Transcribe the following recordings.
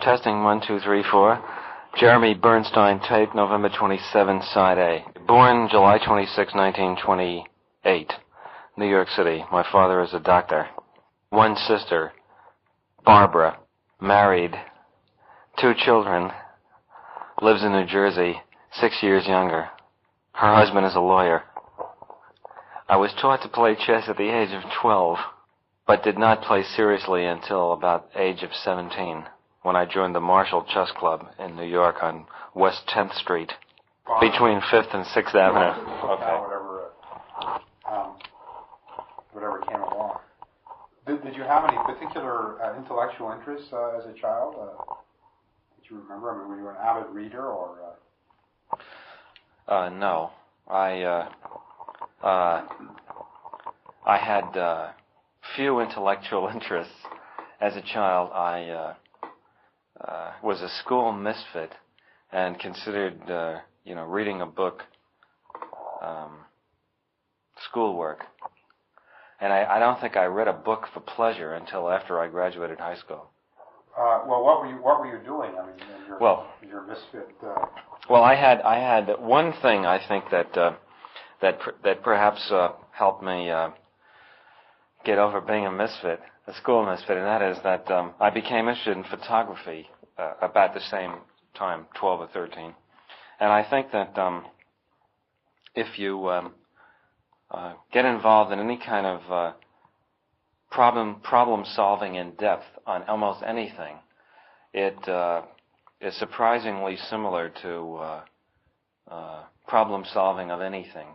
Testing 1, 2, 3, 4. Jeremy Bernstein, tape, November 27, side A. Born July 26, 1928, New York City. My father is a doctor. One sister, Barbara, married, 2 children, lives in New Jersey, 6 years younger. Her husband is a lawyer. I was taught to play chess at the age of 12, but did not play seriously until about age of 17, when I joined the Marshall Chess Club in New York on West 10th Street, between 5th and 6th Avenue. Okay. Whatever came along. Did you have any particular intellectual interests as a child that you remember? I mean, were you an avid reader or? No. I had few intellectual interests as a child. I was a school misfit and considered, reading a book schoolwork. And I don't think I read a book for pleasure until after I graduated high school. Well, what were you doing? I mean, your misfit. Well, I had one thing I think that perhaps helped me get over being a misfit, a school misfit, and that is that I became interested in photography about the same time, 12 or 13. And I think that if you get involved in any kind of problem solving in depth on almost anything, it is surprisingly similar to problem solving of anything.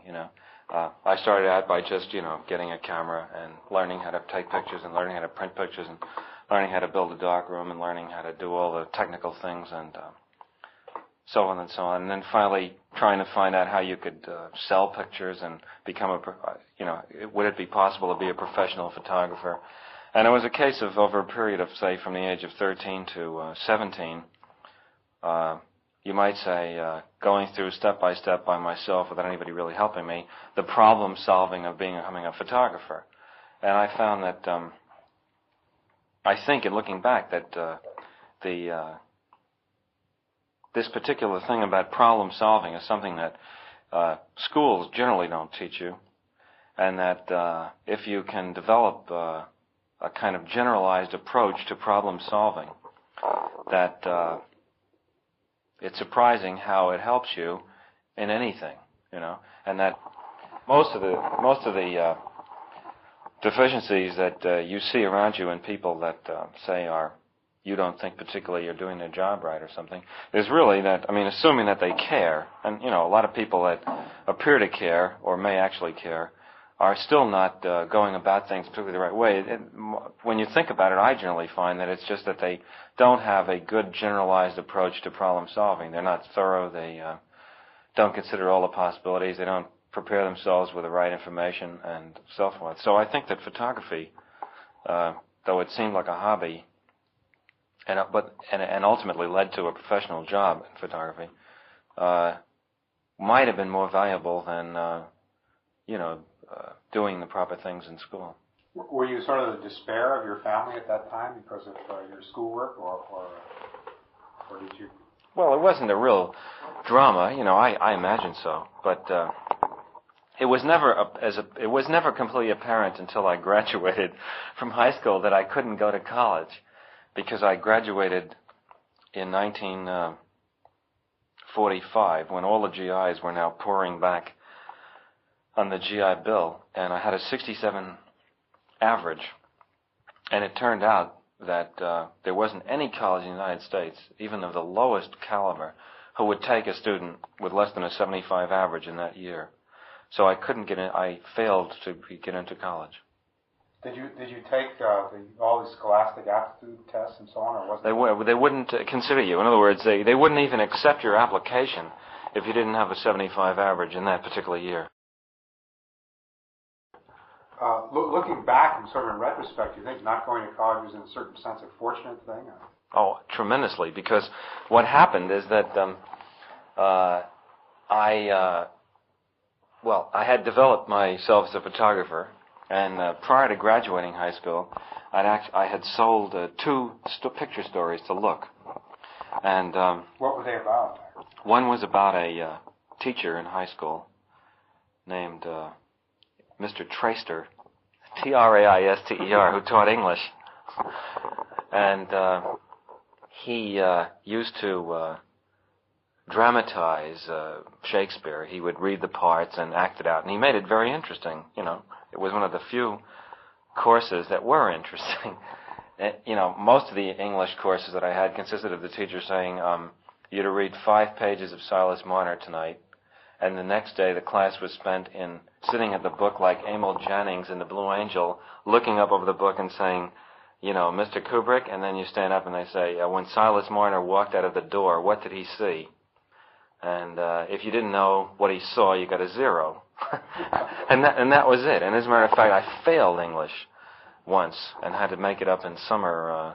I started out by just getting a camera and learning how to take pictures and learning how to print pictures and learning how to build a darkroom and learning how to do all the technical things and so on and so on. And then finally trying to find out how you could sell pictures and become would it be possible to be a professional photographer? And it was a case of over a period of, say, from the age of 13 to 17, you might say, going through step by step by myself without anybody really helping me, the problem solving of becoming a photographer. And I found that, I think in looking back, that this particular thing about problem solving is something that schools generally don't teach you, and that if you can develop a kind of generalized approach to problem solving, that it's surprising how it helps you in anything, and that most of the deficiencies that you see around you in people that say you don't think particularly you're doing their job right or something, is really that, assuming that they care, and a lot of people that appear to care or may actually care are still not going about things particularly the right way. When you think about it, I generally find that it's just that they don't have a good generalized approach to problem solving. They're not thorough. They don't consider all the possibilities. They don't prepare themselves with the right information and so forth. So I think that photography, though it seemed like a hobby, and ultimately led to a professional job in photography, might have been more valuable than doing the proper things in school. Were you sort of the despair of your family at that time because of your schoolwork, or did you? Well, it wasn't a real drama, I imagine so, but it was never completely apparent until I graduated from high school that I couldn't go to college, because I graduated in 1945 when all the GIs were now pouring back on the GI Bill, and I had a 67 average, and it turned out that there wasn't any college in the United States, even of the lowest caliber, who would take a student with less than a 75 average in that year. So I couldn't get in. I failed to get into college. Did you take all the scholastic aptitude tests and so on, or was they wouldn't consider you. In other words, they wouldn't even accept your application if you didn't have a 75 average in that particular year. Looking back and sort of in retrospect, do you think not going to college was in a certain sense a fortunate thing? Oh, tremendously, because what happened is that I had developed myself as a photographer, and prior to graduating high school, I had sold 2 picture stories to Look. And what were they about? one was about a teacher in high school named Mr. Traister, Traister, who taught English. And he used to dramatize Shakespeare. He would read the parts and act it out, and he made it very interesting. You know, it was one of the few courses that were interesting. You know, most of the English courses that I had consisted of the teacher saying, you're to read 5 pages of Silas Marner tonight, and the next day the class was spent in sitting at the book like Emil Jannings in The Blue Angel, looking up over the book and saying, you know, Mr. Kubrick, and then you stand up and they say, when Silas Marner walked out of the door, what did he see? And if you didn't know what he saw, you got a 0. and that was it. And as a matter of fact, I failed English once and had to make it up in summer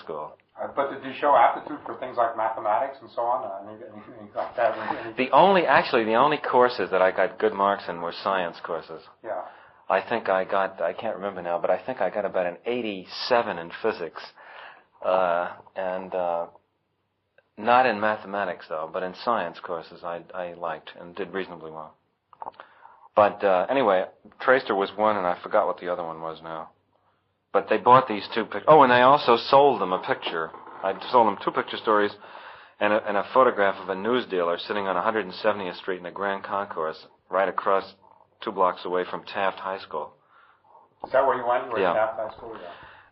school. But did you show aptitude for things like mathematics and so on? Anything like that? The only courses that I got good marks in were science courses. Yeah. I think I can't remember now, but I think I got about an 87 in physics. And not in mathematics, though, but in science courses I liked and did reasonably well. But anyway, Traister was one, and I forgot what the other one was now. But they bought these 2 pictures. Oh, and I also sold them a picture. I sold them 2 picture stories and a photograph of a news dealer sitting on 170th Street in the Grand Concourse, right across 2 blocks away from T.I.F.F. High School. Is that where you went? Yeah. T.I.F.F. High School?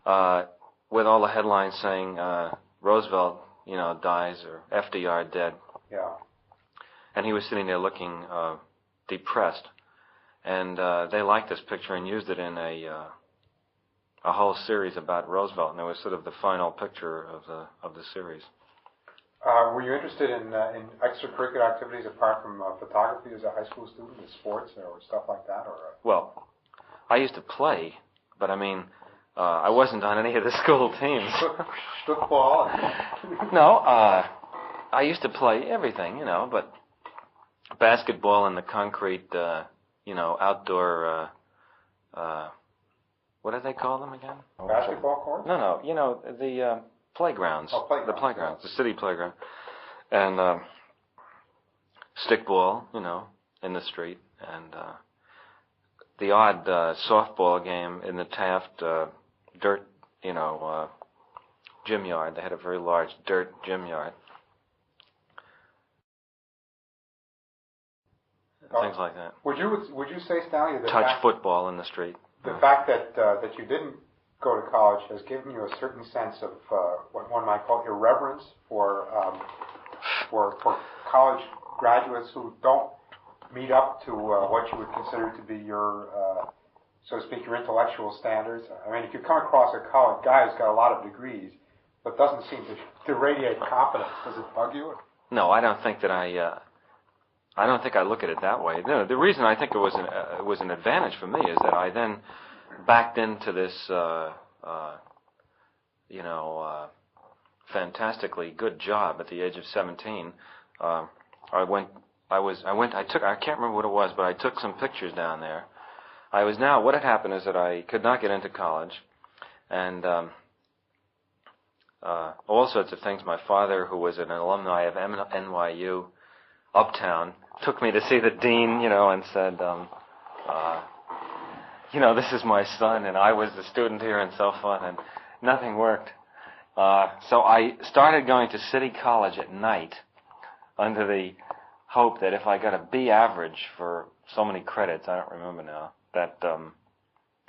Yeah. With all the headlines saying Roosevelt, you know, dies, or FDR dead. Yeah. And he was sitting there looking depressed. And they liked this picture and used it in a whole series about Roosevelt, and it was sort of the final picture of the series. Were you interested in extracurricular activities apart from photography as a high school student, in sports or stuff like that? Or Well, I used to play, but I mean, I wasn't on any of the school teams. Football? No, I used to play everything, you know, but basketball in the concrete, you know, outdoor, what do they call them again? Basketball court? No, you know, the playgrounds. Oh, playgrounds. The playgrounds, the city playground. And stickball, you know, in the street. And the odd softball game in the T.I.F.F. Dirt, you know, gym yard. They had a very large dirt gym yard. Things like that. Would you say, Stanley, that touch football in the street? The fact that you didn't go to college has given you a certain sense of what one might call irreverence for college graduates who don't meet up to what you would consider to be your, so to speak, your intellectual standards. I mean, if you come across a college guy who's got a lot of degrees but doesn't seem to radiate confidence, does it bug you? No, I don't think that I don't think I look at it that way. No, the reason I think it was an advantage for me is that I then backed into this, you know, fantastically good job at the age of 17. I can't remember what it was, but I took some pictures down there. What had happened is that I could not get into college, and all sorts of things. My father, who was an alumni of NYU, Uptown, took me to see the dean, you know, and said, you know, this is my son, and I was the student here, and so forth, and nothing worked. So I started going to City College at night under the hope that if I got a B average for so many credits, I don't remember now, that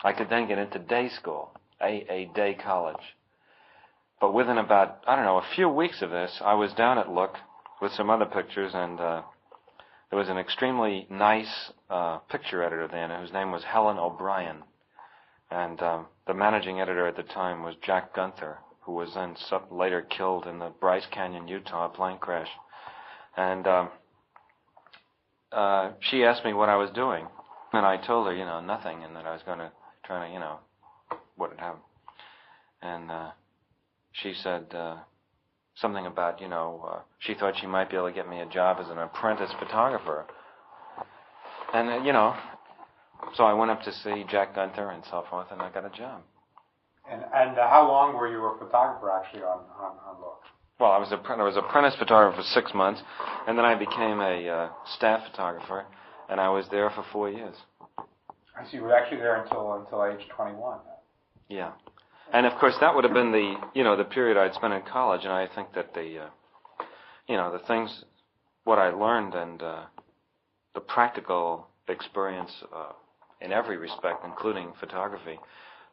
I could then get into day school, a day college. But within about, I don't know, a few weeks of this, I was down at Look with some other pictures, and there was an extremely nice picture editor then, whose name was Helen O'Brien. And the managing editor at the time was Jack Gunther, who was then later killed in the Bryce Canyon, Utah plane crash. And she asked me what I was doing. And I told her, you know, nothing, and that I was going to try to, you know, what had happened. And she said something about, you know, she thought she might be able to get me a job as an apprentice photographer. And, you know, so I went up to see Jack Gunther and so forth, and I got a job. And how long were you a photographer actually on Look? well, I was apprentice photographer for 6 months, and then I became a staff photographer, and I was there for 4 years. I see. You were actually there until age 21. Yeah, and of course that would have been the period I'd spent in college, and I think that the things, what I learned, and the practical experience in every respect, including photography,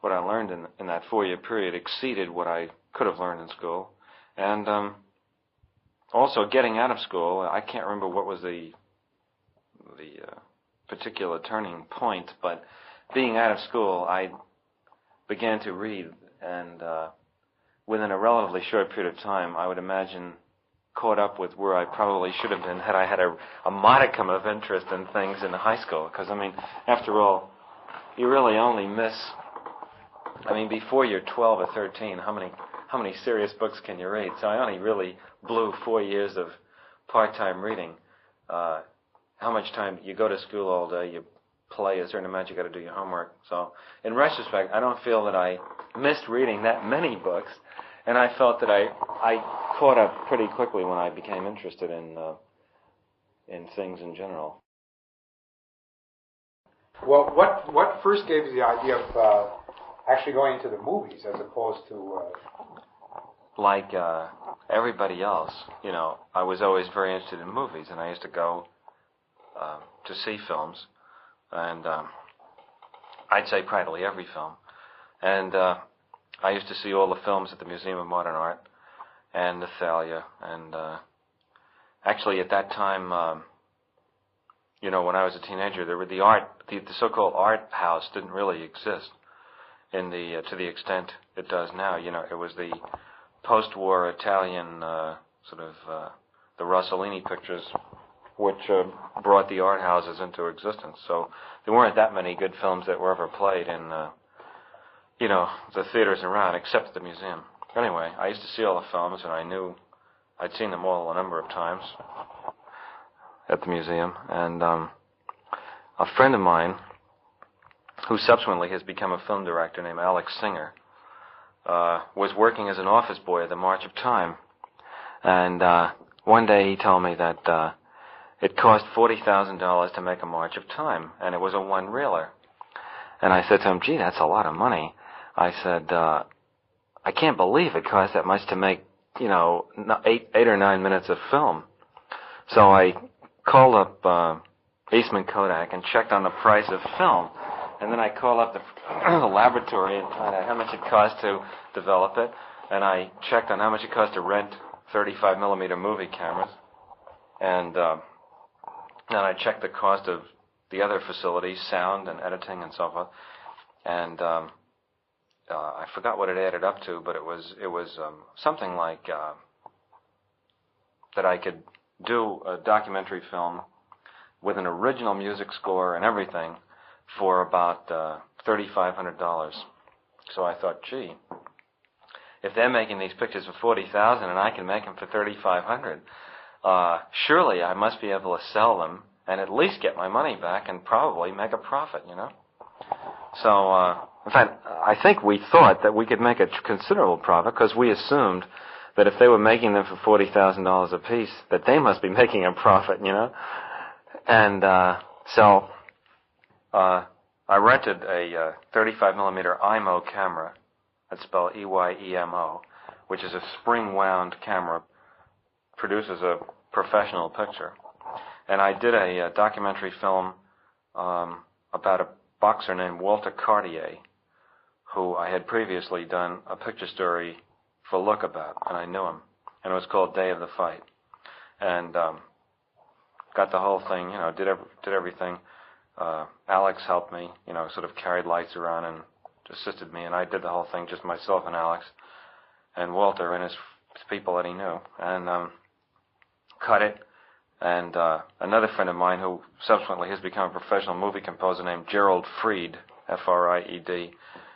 what I learned in that 4-year period exceeded what I could have learned in school. And also getting out of school, I can't remember what was the particular turning point, but being out of school, I began to read, and within a relatively short period of time, I would imagine caught up with where I probably should have been had I had a modicum of interest in things in high school. Because, I mean, after all, you really only miss, I mean, before you're 12 or 13, how many serious books can you read? So I only really blew 4 years of part-time reading. How much time you go to school all day, you play a certain amount, you got to do your homework. So in retrospect, I don't feel that I missed reading that many books, and I felt that I caught up pretty quickly when I became interested in things in general. Well, what first gave you the idea of actually going into the movies as opposed to... Like everybody else, I was always very interested in movies, and I used to go to see films, and I'd say practically every film. And I used to see all the films at the Museum of Modern Art and the Thalia, and actually at that time, when I was a teenager, there were the so-called art house didn't really exist to the extent it does now. It was the post-war Italian the Rossellini pictures, which brought the art houses into existence. So there weren't that many good films that were ever played in the theaters around, except at the museum. Anyway, I used to see all the films, and I knew I'd seen them all a number of times at the museum. And a friend of mine, who subsequently has become a film director, named Alex Singer, was working as an office boy at the March of Time. And one day he told me that it cost $40,000 to make a March of Time, and it was a one-reeler. And I said to him, gee, that's a lot of money. I said, I can't believe it cost that much to make, 8 or 9 minutes of film. So I called up Eastman Kodak and checked on the price of film. And then I called up the laboratory and found out how much it cost to develop it. And I checked on how much it cost to rent 35mm movie cameras. And then I checked the cost of the other facilities, sound and editing and so forth. And I forgot what it added up to, but it was something like that I could do a documentary film with an original music score and everything for about $3,500. So I thought, gee, if they're making these pictures for $40,000 and I can make them for $3,500, surely I must be able to sell them and at least get my money back and probably make a profit, So, in fact, I think we thought that we could make a considerable profit because we assumed that if they were making them for $40,000 a piece, that they must be making a profit, And so I rented a 35mm IMO camera, that's spelled EYEMO, which is a spring-wound camera, produces a professional picture. And I did a documentary film about a boxer named Walter Cartier, who I had previously done a picture story for Look about, and I knew him. And it was called Day of the Fight. And got the whole thing, did everything. Alex helped me, sort of carried lights around and assisted me, and I did the whole thing, just myself and Alex and Walter and his people that he knew, and cut it. And another friend of mine who subsequently has become a professional movie composer named Gerald Fried, F-R-I-E-D,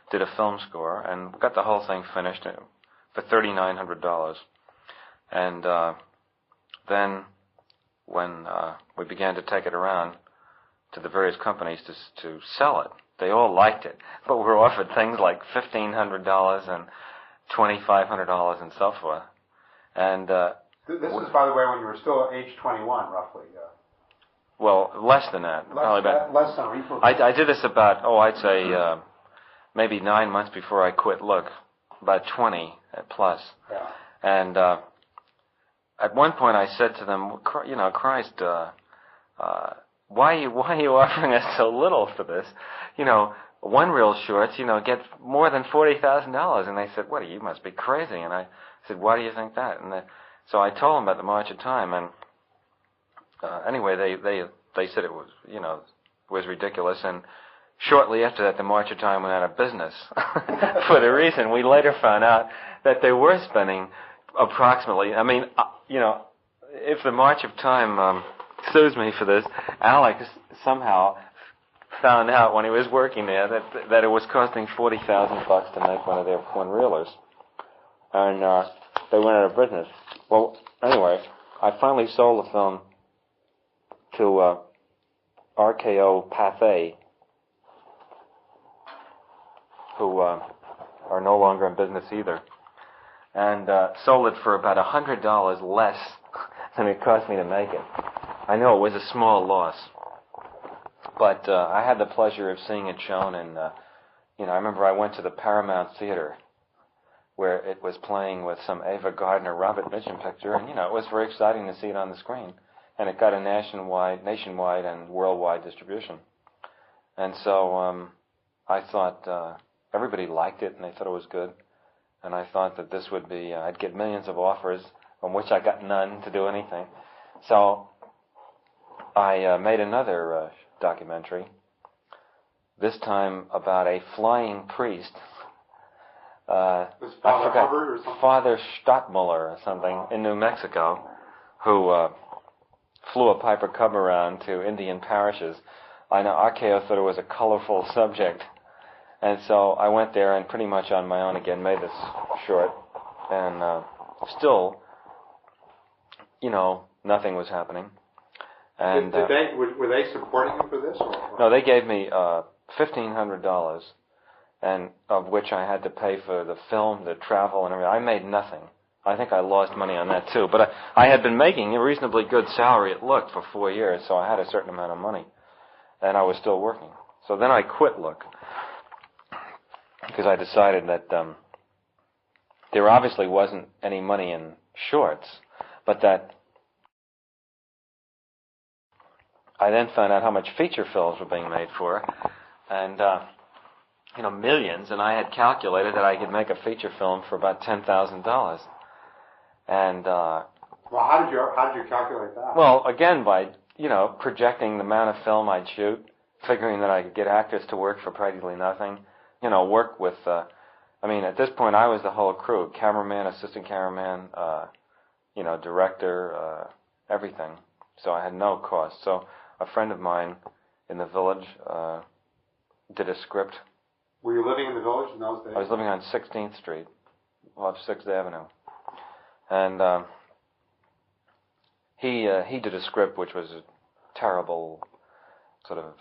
did a film score and got the whole thing finished for $3,900. And then when we began to take it around to the various companies to sell it, they all liked it, but we were offered things like $1,500 and $2,500 and so forth. And this is, by the way, when you were still age 21, roughly. Well, less than that. Less than or equal. I did this about, I'd say maybe 9 months before I quit Look, about 20 plus. Yeah. And at one point I said to them, Christ, why are you offering us so little for this? One reel shorts, get more than $40,000. And they said, what, you must be crazy. And I said, why do you think that? And so I told them about the March of Time, and anyway, they said it was, was ridiculous. And shortly after that, the March of Time went out of business for the reason we later found out that they were spending approximately, if the March of Time sues me for this, Alex somehow found out when he was working there that it was costing $40,000 to make one of their one-reelers. And they went out of business. Well, anyway, I finally sold the film to RKO Pathé, who are no longer in business either, and sold it for about $100 less than it cost me to make it. I know it was a small loss, but I had the pleasure of seeing it shown, and I remember I went to the Paramount Theater where it was playing with some Ava Gardner, Robert Mitchum picture, and it was very exciting to see it on the screen, and it got a nationwide and worldwide distribution. And so I thought everybody liked it, and they thought it was good, and I thought that this would be, I'd get millions of offers, from which I got none to do anything. So I made another documentary, this time about a flying priest. Was Father Hubbard or something? Father Stottmuller or something in New Mexico, who flew a Piper Cub around to Indian parishes. I know RKO thought it was a colorful subject, and so I went there and pretty much on my own again made this short, and still, nothing was happening. And were they supporting you for this? Or? No, they gave me $1,500, and of which I had to pay for the film, the travel, and everything. I made nothing. I think I lost money on that too. But I had been making a reasonably good salary at Look for 4 years, so I had a certain amount of money, and I was still working. So then I quit Look because I decided that there obviously wasn't any money in shorts, but that I then found out how much feature films were being made for, and millions, and I had calculated that I could make a feature film for about $10,000. And well, how did you calculate that? Well, again by projecting the amount of film I'd shoot, figuring that I could get actors to work for practically nothing, work with. At this point I was the whole crew: cameraman, assistant cameraman, director, everything. So I had no cost. So a friend of mine in the village did a script. Were you living in the village in those days? I was living on 16th Street, off 6th Avenue. And he did a script which was a terrible, sort of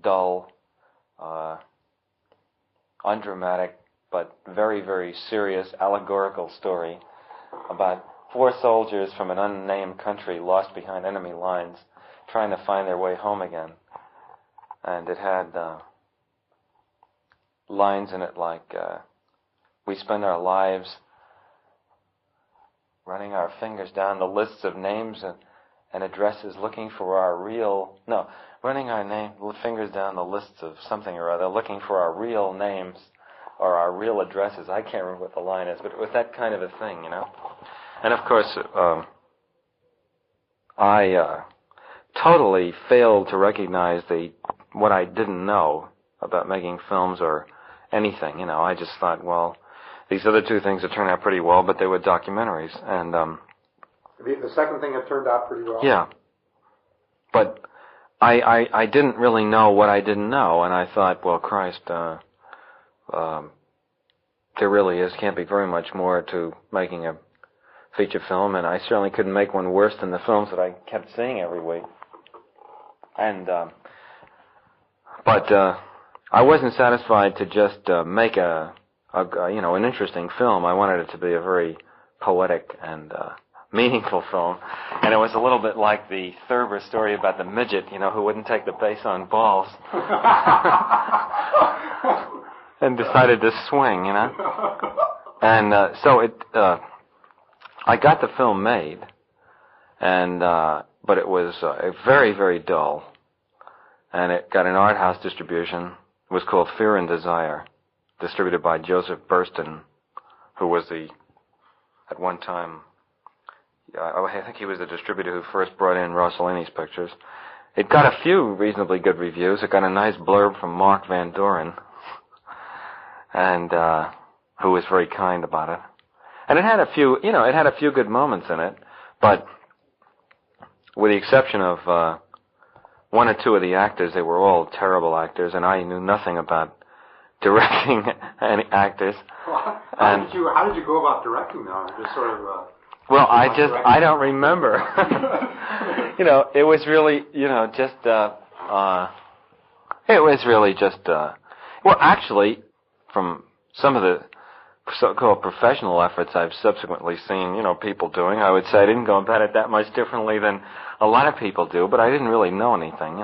dull, undramatic, but very, very serious, allegorical story about 4 soldiers from an unnamed country lost behind enemy lines trying to find their way home again. And it had lines in it like, we spend our lives running our fingers down the lists of names and addresses looking for our real, running our fingers down the lists of something or other, looking for our real names or our real addresses. I can't remember what the line is, but it was that kind of a thing, And of course, I totally failed to recognize what I didn't know about making films or anything. I just thought, well, these other 2 things that turned out pretty well, but they were documentaries. And the second thing that turned out pretty well. Yeah, but I didn't really know what I didn't know, and I thought, well, Christ, there really can't be very much more to making a feature film, and I certainly couldn't make one worse than the films that I kept seeing every week. And but I wasn't satisfied to just make an interesting film. I wanted it to be a very poetic and meaningful film. And it was a little bit like the Thurber story about the midget, who wouldn't take the base on balls. And decided to swing, And so I got the film made, and but it was very, very dull. And it got an art house distribution. It was called Fear and Desire, distributed by Joseph Burston, who was at one time, I think he was the distributor who first brought in Rossellini's pictures. It got a few reasonably good reviews. It got a nice blurb from Mark Van Doren, and who was very kind about it. And it had a few, good moments in it, but with the exception of one or two of the actors, they were all terrible actors, and I knew nothing about directing any actors. Well, how did you go about directing them? Just sort of. Well, I don't remember. It was really, well, actually, from some of the so-called professional efforts I've subsequently seen, people doing, I would say I didn't go about it that much differently than a lot of people do, but I didn't really know anything,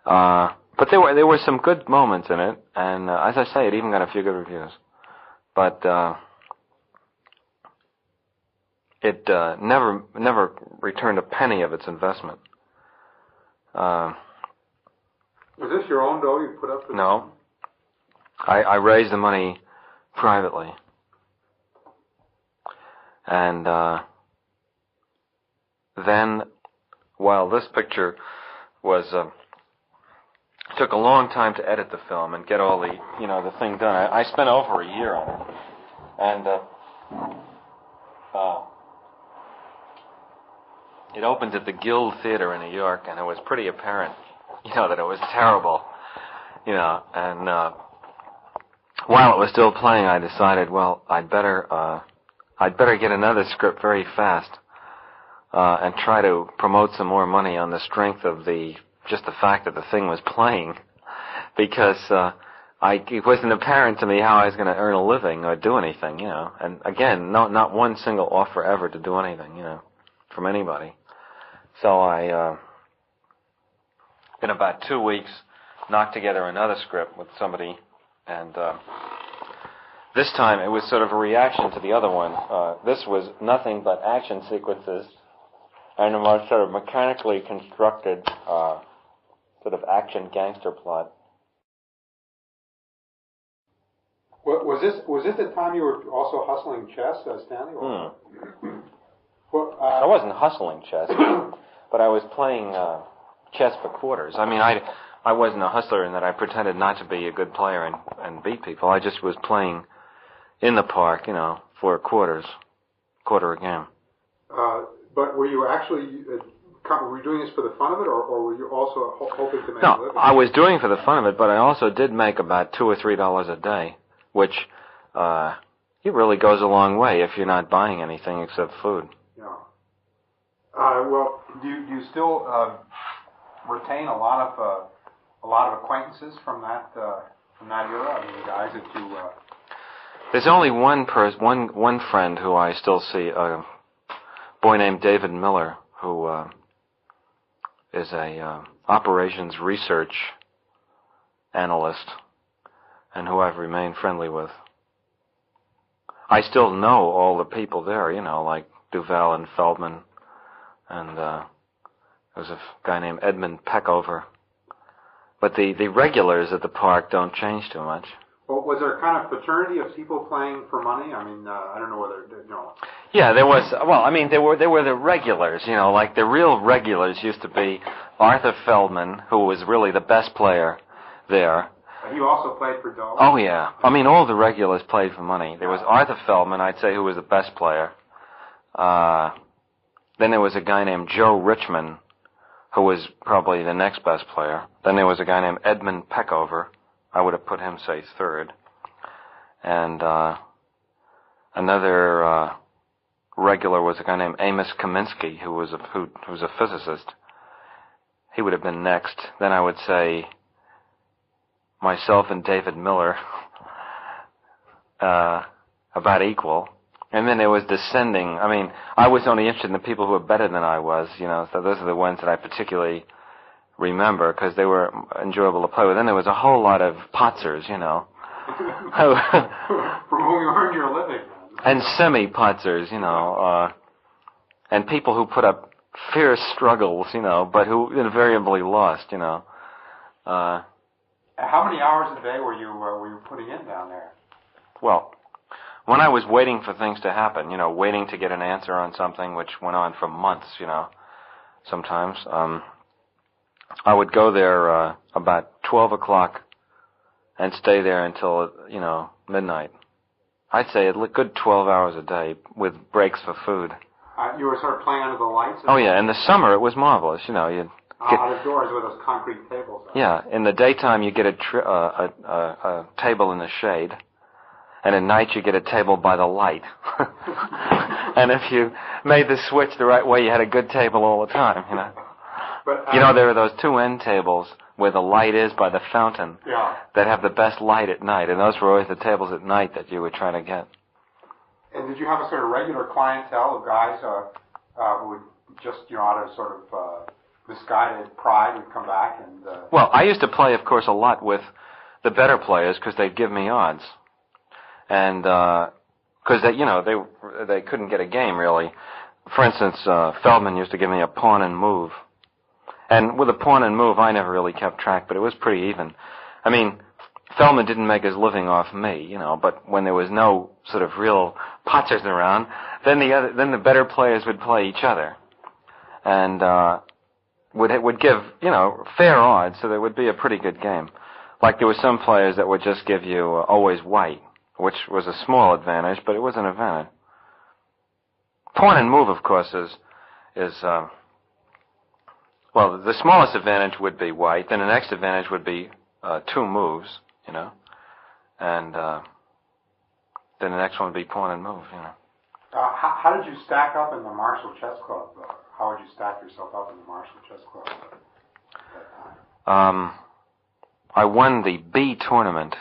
But there were some good moments in it, and as I say, it even got a few good reviews. But it never returned a penny of its investment. Was this your own dough you put up? No. I raised the money privately. And then, while this picture was took a long time to edit the film and get all the the thing done. I spent over a year on it, and it opened at the Guild Theater in New York, and it was pretty apparent, that it was terrible, And while it was still playing, I decided, well, I'd better get another script very fast, and try to promote some more money on the strength of just the fact that the thing was playing, because it wasn't apparent to me how I was going to earn a living or do anything, And again, not one single offer ever to do anything, from anybody. So I, in about 2 weeks, knocked together another script with somebody, and this time it was sort of a reaction to the other one. This was nothing but action sequences and a more sort of mechanically constructed sort of action gangster plot. Was this the time you were also hustling chess, Stanley? Or? Well, I wasn't hustling chess, but I was playing chess for quarters. I mean, I wasn't a hustler in that I pretended not to be a good player and beat people. I just was playing in the park, for quarter a game. But were you actually were you doing this for the fun of it, or were you also hoping to make a living? No, I was doing it for the fun of it, but I also did make about $2 or $3 a day, which it really goes a long way if you're not buying anything except food. Yeah. Well, do you still retain a lot of acquaintances from that era? I mean, the guys that you. There's only one friend who I still see, a boy named David Miller, who is a operations research analyst, and who I've remained friendly with. I still know all the people there, like Duval and Feldman, and there's a guy named Edmund Peckover. But the regulars at the park don't change too much. Well, was there a kind of fraternity of people playing for money? I mean, I don't know whether, Yeah, there was. Well, I mean, there were the regulars. Like the real regulars used to be Arthur Feldman, who was really the best player there. You also played for dollars? Oh yeah. I mean, all the regulars played for money. There was Arthur Feldman, I'd say, who was the best player. Then there was a guy named Joe Richman, who was probably the next best player. Then there was a guy named Edmund Peckover. I would have put him, say, third. And another regular was a guy named Amos Kaminsky, who was a physicist. He would have been next. Then I would say myself and David Miller, about equal. And then there was descending. I mean, I was only interested in the people who were better than I was, you know, so those are the ones that I particularly remember because they were enjoyable to play with. Then there was a whole lot of potzers, you know. From whom you earned your living. And semi-potzers, you know, and people who put up fierce struggles, you know, but who invariably lost, you know. How many hours a day were you putting in down there? Well, when I was waiting for things to happen, you know, waiting to get an answer on something which went on for months, you know, sometimes, I would go there about 12 o'clock and stay there until, you know, midnight. I'd say a good 12 hours a day with breaks for food. You were sort of playing under the lights? Oh, yeah. In the summer, it was marvelous, you know. You'd out of doors with those concrete tables. Yeah. In the daytime, you get a table in the shade. And at night you get a table by the light. And if you made the switch the right way, you had a good table all the time, you know. But, you know, there are those two end tables where the light is by the fountain that have the best light at night. And those were always the tables at night that you were trying to get. And did you have a sort of regular clientele of guys who would just, you know, out of sort of misguided pride would come back and... Well, I used to play, of course, a lot with the better players because they'd give me odds. And because they, you know, they couldn't get a game really. For instance, Feldman used to give me a pawn and move, and with a pawn and move, I never really kept track, but it was pretty even. I mean, Feldman didn't make his living off me, you know, but when there was no sort of real potters around, then the better players would play each other, and would give, you know, fair odds, so there would be a pretty good game. Like there were some players that would just give you always white, which was a small advantage, but it was an advantage. Pawn and move, of course, is well, the smallest advantage would be white. Then the next advantage would be two moves, you know, and then the next one would be pawn and move, you know. How did you stack up in the Marshall Chess Club? How would you stack yourself up in the Marshall Chess Club at that time? I won the B tournament.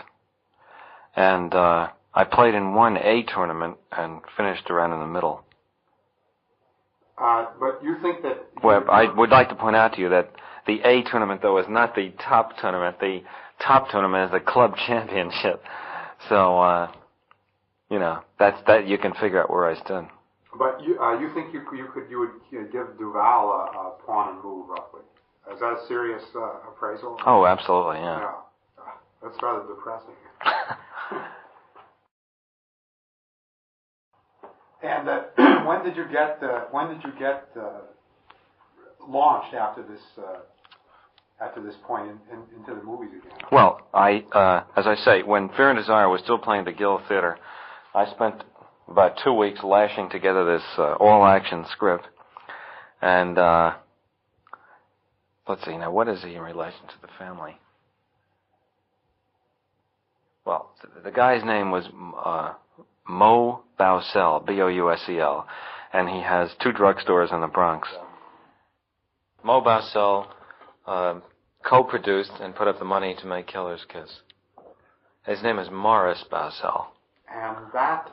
And I played in one A tournament and finished around in the middle. But you think that... Well, I would like to point out to you that the A tournament, though, is not the top tournament. The top tournament is the club championship. So, you know, that you can figure out where I stood. But you think you would give Duval a pawn and move, roughly? Is that a serious appraisal? Oh, absolutely, yeah. Yeah. That's rather depressing. And when did you get launched after this point into the movies again? Well, as I say, when Fear and Desire was still playing the Guild Theater, I spent about 2 weeks lashing together this all-action script, and let's see, now what is he in relation to the family? Well, the guy's name was Mo Bousel, B-O-U-S-E-L, and he has 2 drugstores in the Bronx. Mo Bousel co-produced and put up the money to make Killer's Kiss. His name is Morris Bousel. And that...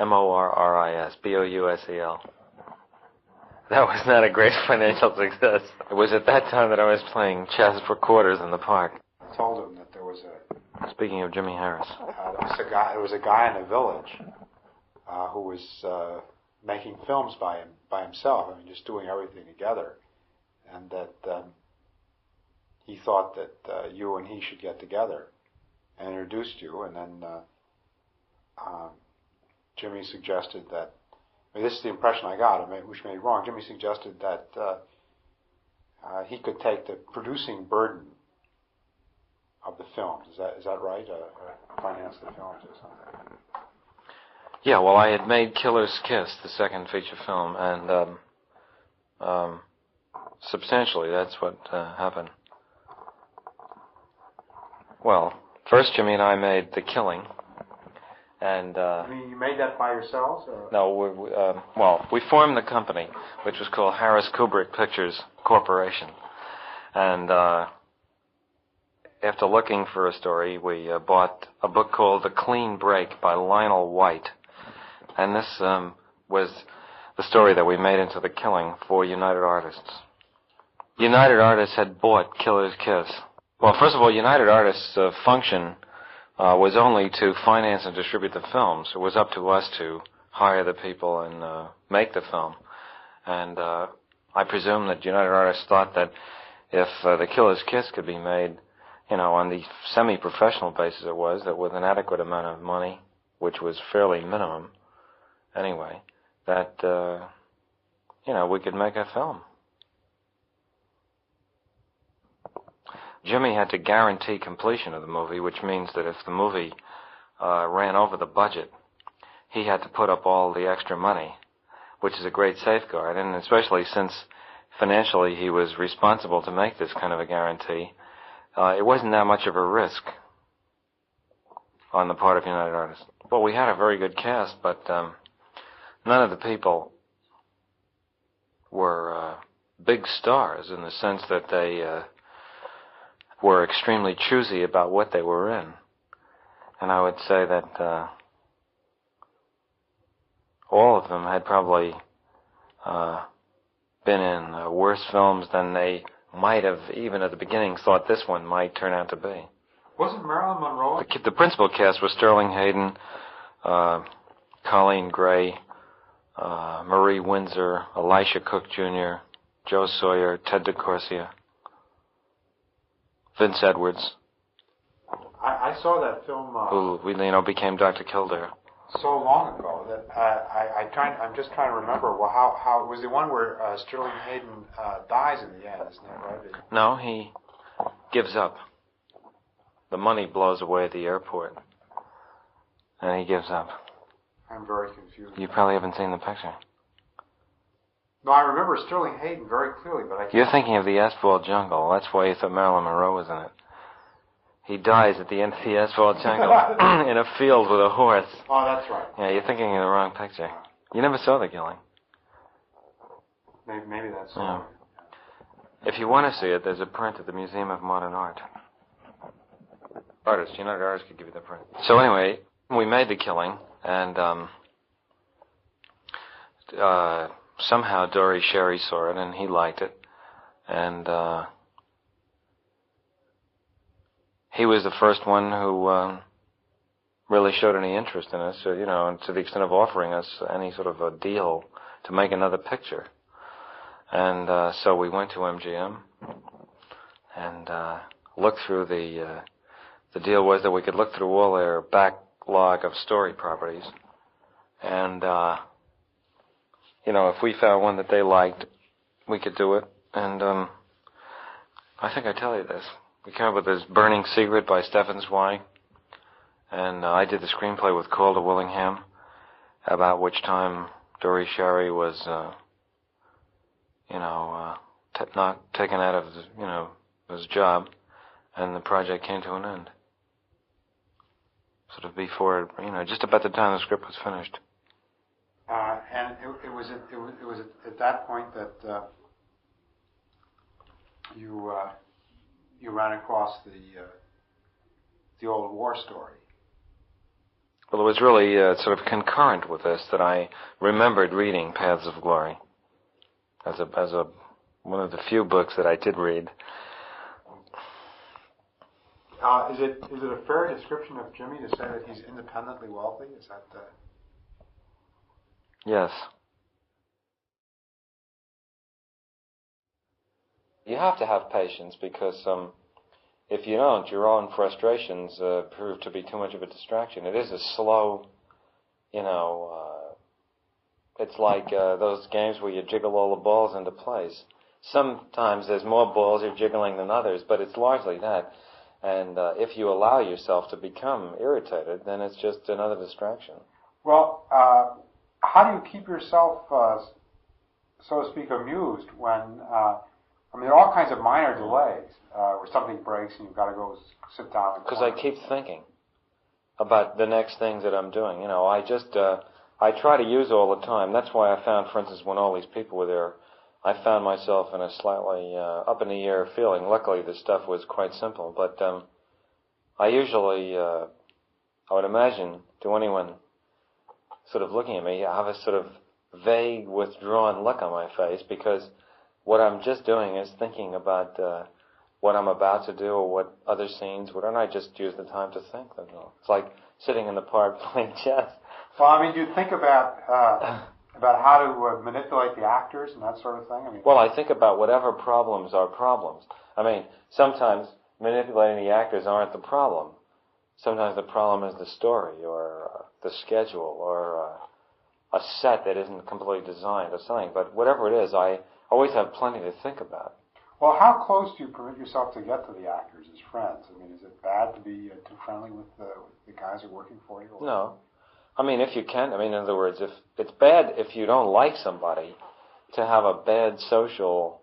M-O-R-R-I-S, B-O-U-S-E-L. That was not a great financial success. It was at that time that I was playing chess for quarters in the park. I told him that there was Speaking of Jimmy Harris. There was a guy in the village who was making films by himself. I mean, just doing everything together. And that he thought that you and he should get together, and introduced you. And then Jimmy suggested that, I mean, this is the impression I got, which may be wrong. Jimmy suggested that he could take the producing burden of the films. Is that right? Finance the films or something. Yeah, well, I had made Killer's Kiss, the second feature film, and substantially that's what happened. Well, first Jimmy and I made The Killing, and... I mean, you made that by yourselves? Or? No, we formed the company, which was called Harris Kubrick Pictures Corporation, and after looking for a story, we bought a book called The Clean Break by Lionel White, And this was the story that we made into The Killing for United Artists. United Artists had bought Killer's Kiss. Well, first of all, United Artists' function was only to finance and distribute the films. It was up to us to hire the people and make the film. And I presume that United Artists thought that if The Killer's Kiss could be made, on the semi-professional basis it was, that with an adequate amount of money, which was fairly minimum anyway, that, we could make a film. Jimmy had to guarantee completion of the movie, which means that if the movie ran over the budget, he had to put up all the extra money, which is a great safeguard, and especially since financially he was responsible to make this kind of a guarantee, it wasn't that much of a risk on the part of United Artists. Well, we had a very good cast, but none of the people were big stars in the sense that they were extremely choosy about what they were in. And I would say that all of them had probably been in worse films than they might have, even at the beginning, thought this one might turn out to be. Wasn't Marilyn Monroe? The principal cast was Sterling Hayden, Colleen Gray, Marie Windsor, Elisha Cook Jr., Joe Sawyer, Ted DeCorsia, Vince Edwards. I saw that film. Who became Dr. Kildare. So long ago that I'm just trying to remember. Well, how it was the one where Sterling Hayden dies in the end, isn't that right? No, he gives up. The money blows away at the airport, and he gives up. I'm very confused. You probably haven't seen the picture. No, I remember Sterling Hayden very clearly, but I can't. You're thinking of the Asphalt Jungle. That's why you thought Marilyn Monroe was in it. He dies at the end of the Asphalt Jungle in a field with a horse. Oh, that's right. Yeah, you're thinking of the wrong picture. You never saw The Killing. Maybe that's so. Yeah. If you want to see it, there's a print at the Museum of Modern Art. United Artists could give you the print. So anyway, we made The Killing, and somehow Dory Sherry saw it, and he liked it, and he was the first one who really showed any interest in us, and to the extent of offering us any sort of a deal to make another picture. And so we went to MGM and looked through the deal was that we could look through all their backlog of story properties, and if we found one that they liked, we could do it. And I think I tell you this. We came up with this Burning Secret by Stephen Zweig, and I did the screenplay with Calder Willingham, about which time Dory Sherry was, not taken out of, his job, and the project came to an end. Sort of before, just about the time the script was finished. And it was at that point that you ran across the old war story. Well, it was really sort of concurrent with this that I remembered reading Paths of Glory as one of the few books that I did read. Is it a fair description of Jimmy to say that he's independently wealthy? Is that Yes. You have to have patience because if you don't, your own frustrations prove to be too much of a distraction. It is a slow, it's like those games where you jiggle all the balls into place. Sometimes there's more balls you're jiggling than others, but it's largely that. And if you allow yourself to become irritated, then it's just another distraction. Well, how do you keep yourself, so to speak, amused when, there are all kinds of minor delays where something breaks and you've got to go sit down. Because I keep thinking about the next things that I'm doing. I try to use all the time. That's why I found, for instance, when all these people were there, I found myself in a slightly up-in-the-air feeling. Luckily, the stuff was quite simple. But I usually, I would imagine, to anyone sort of looking at me, I have a sort of vague, withdrawn look on my face, because what I'm just doing is thinking about what I'm about to do or what other scenes. Why don't I just use the time to think? That's all. It's like sitting in the park playing chess. Well, I mean, do you think about how to manipulate the actors and that sort of thing? I mean, well, I think about whatever problems are problems. I mean, sometimes manipulating the actors aren't the problem. Sometimes the problem is the story or the schedule or a set that isn't completely designed or something. But whatever it is, I always have plenty to think about. well, how close do you permit yourself to get to the actors as friends? I mean, is it bad to be too friendly with the guys who are working for you? Or? No. I mean, if you can, I mean, in other words, if it's bad if you don't like somebody to have a bad social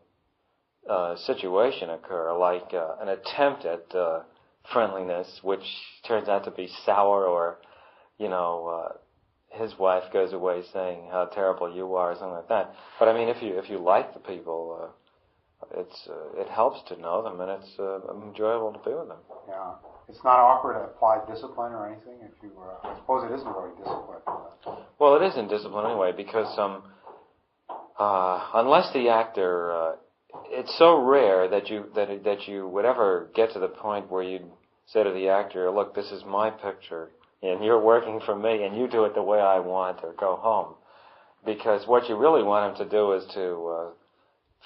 situation occur, like an attempt at friendliness, which turns out to be sour, or, you know, his wife goes away saying how terrible you are, or something like that. But I mean, if you like the people, it helps to know them, and it's enjoyable to be with them. Yeah. It's not awkward to apply discipline or anything? If you, I suppose it isn't really discipline. Well, it isn't discipline anyway, because unless the actor, it's so rare that you would ever get to the point where you'd say to the actor, "Look, this is my picture, and you're working for me, and you do it the way I want, or go home." Because what you really want him to do is to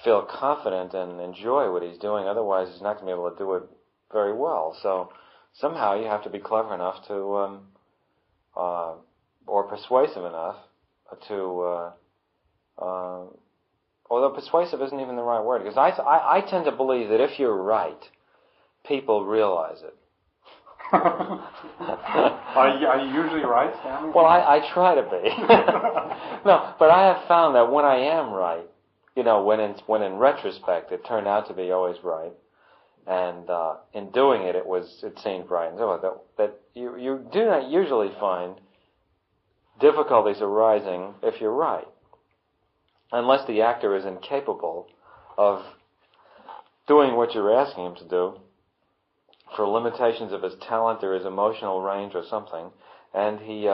feel confident and enjoy what he's doing. Otherwise, he's not going to be able to do it very well. So somehow you have to be clever enough to, or persuasive enough to, although persuasive isn't even the right word, because I tend to believe that if you're right, people realize it. Are you usually right, Stanley? Well, I try to be. No, but I have found that when I am right, you know, when in retrospect it turned out to be always right, and in doing it, it seemed right, and so that you do not usually find difficulties arising if you're right, unless the actor is incapable of doing what you're asking him to do for limitations of his talent or his emotional range or something, and he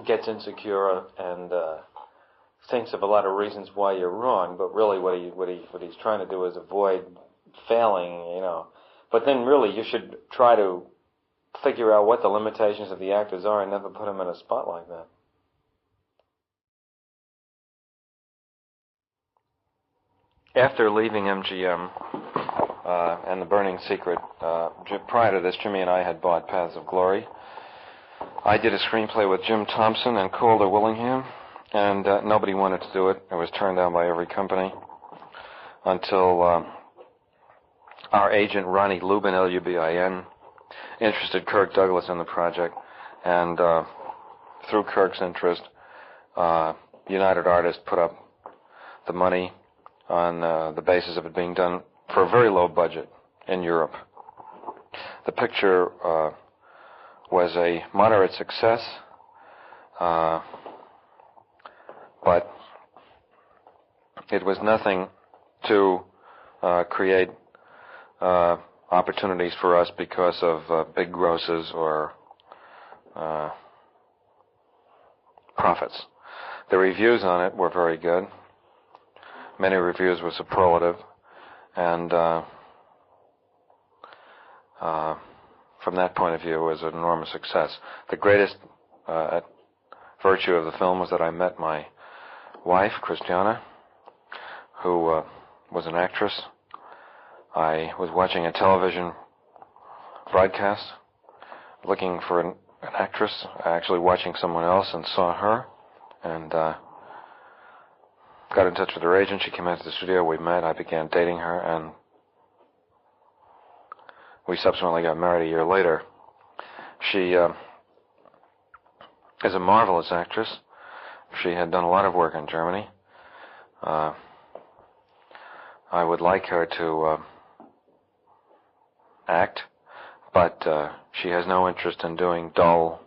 gets insecure and thinks of a lot of reasons why you're wrong, but really what he's trying to do is avoid failing, you know. But then really you should try to figure out what the limitations of the actors are and never put them in a spot like that. After leaving MGM and The Burning Secret, prior to this, Jimmy and I had bought Paths of Glory. I did a screenplay with Jim Thompson and Calder Willingham, and nobody wanted to do it. It was turned down by every company until our agent, Ronnie Lubin, L-U-B-I-N, interested Kirk Douglas in the project, and through Kirk's interest, United Artists put up the money on the basis of it being done for a very low budget in Europe. The picture was a moderate success, but it was nothing to create opportunities for us because of big grosses or profits. The reviews on it were very good. Many reviews were superlative, and from that point of view, it was an enormous success. The greatest virtue of the film was that I met my wife, Christiana, who was an actress. I was watching a television broadcast, looking for an actress, actually watching someone else, and saw her, and got in touch with her agent. She came into the studio, we met, I began dating her, and we subsequently got married a year later. She is a marvelous actress. She had done a lot of work in Germany. I would like her to act, but she has no interest in doing dull,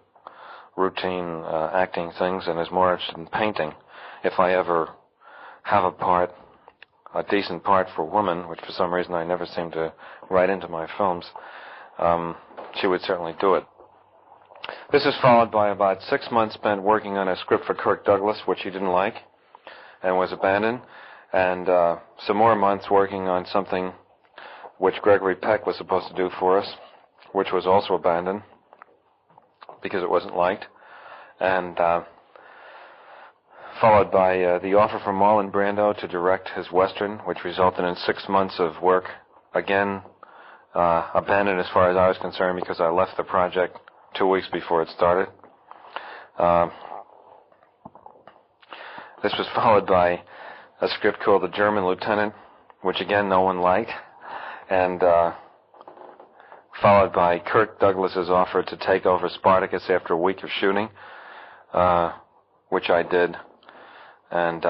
routine acting things, and is more interested in painting. If I ever have a decent part for women, which for some reason I never seem to write into my films, she would certainly do it. This is followed by about 6 months spent working on a script for Kirk Douglas, which he didn't like and was abandoned, and some more months working on something which Gregory Peck was supposed to do for us, which was also abandoned because it wasn't liked, and followed by the offer from Marlon Brando to direct his Western, which resulted in 6 months of work, again abandoned as far as I was concerned because I left the project 2 weeks before it started. This was followed by a script called The German Lieutenant, which again no one liked, and followed by Kirk Douglas's offer to take over Spartacus after a week of shooting, which I did. And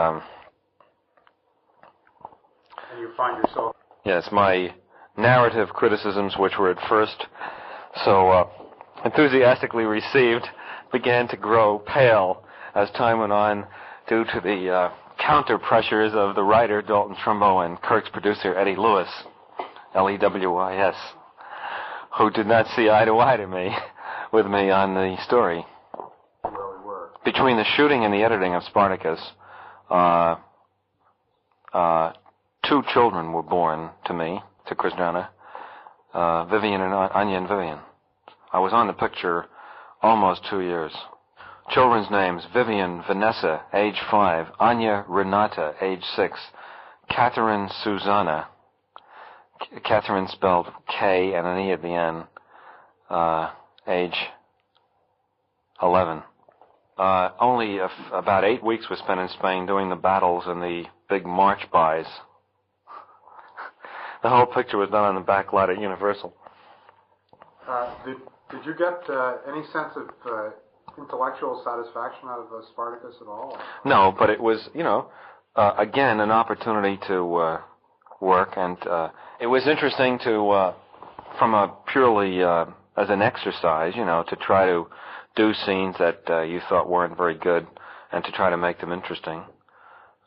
you find yourself... Yes, my narrative criticisms, which were at first so enthusiastically received, began to grow pale as time went on due to the counter pressures of the writer, Dalton Trumbo, and Kirk's producer, Eddie Lewis, Lewis, who did not see eye to eye to me, with me on the story. Between the shooting and the editing of Spartacus, 2 children were born to me, to Kristjana, Vivian and Anya and Vivian. I was on the picture almost 2 years. Children's names: Vivian Vanessa, age 5, Anya Renata, age 6, Catherine Susanna, Catherine spelled K and an E at the end, age 11. Only about 8 weeks was spent in Spain doing the battles and the big march bys. The whole picture was done on the back lot at Universal. Did you get any sense of intellectual satisfaction out of Spartacus at all? No, but it was, again, an opportunity to work, and it was interesting to, from a purely as an exercise, to try to do scenes that you thought weren't very good and to try to make them interesting.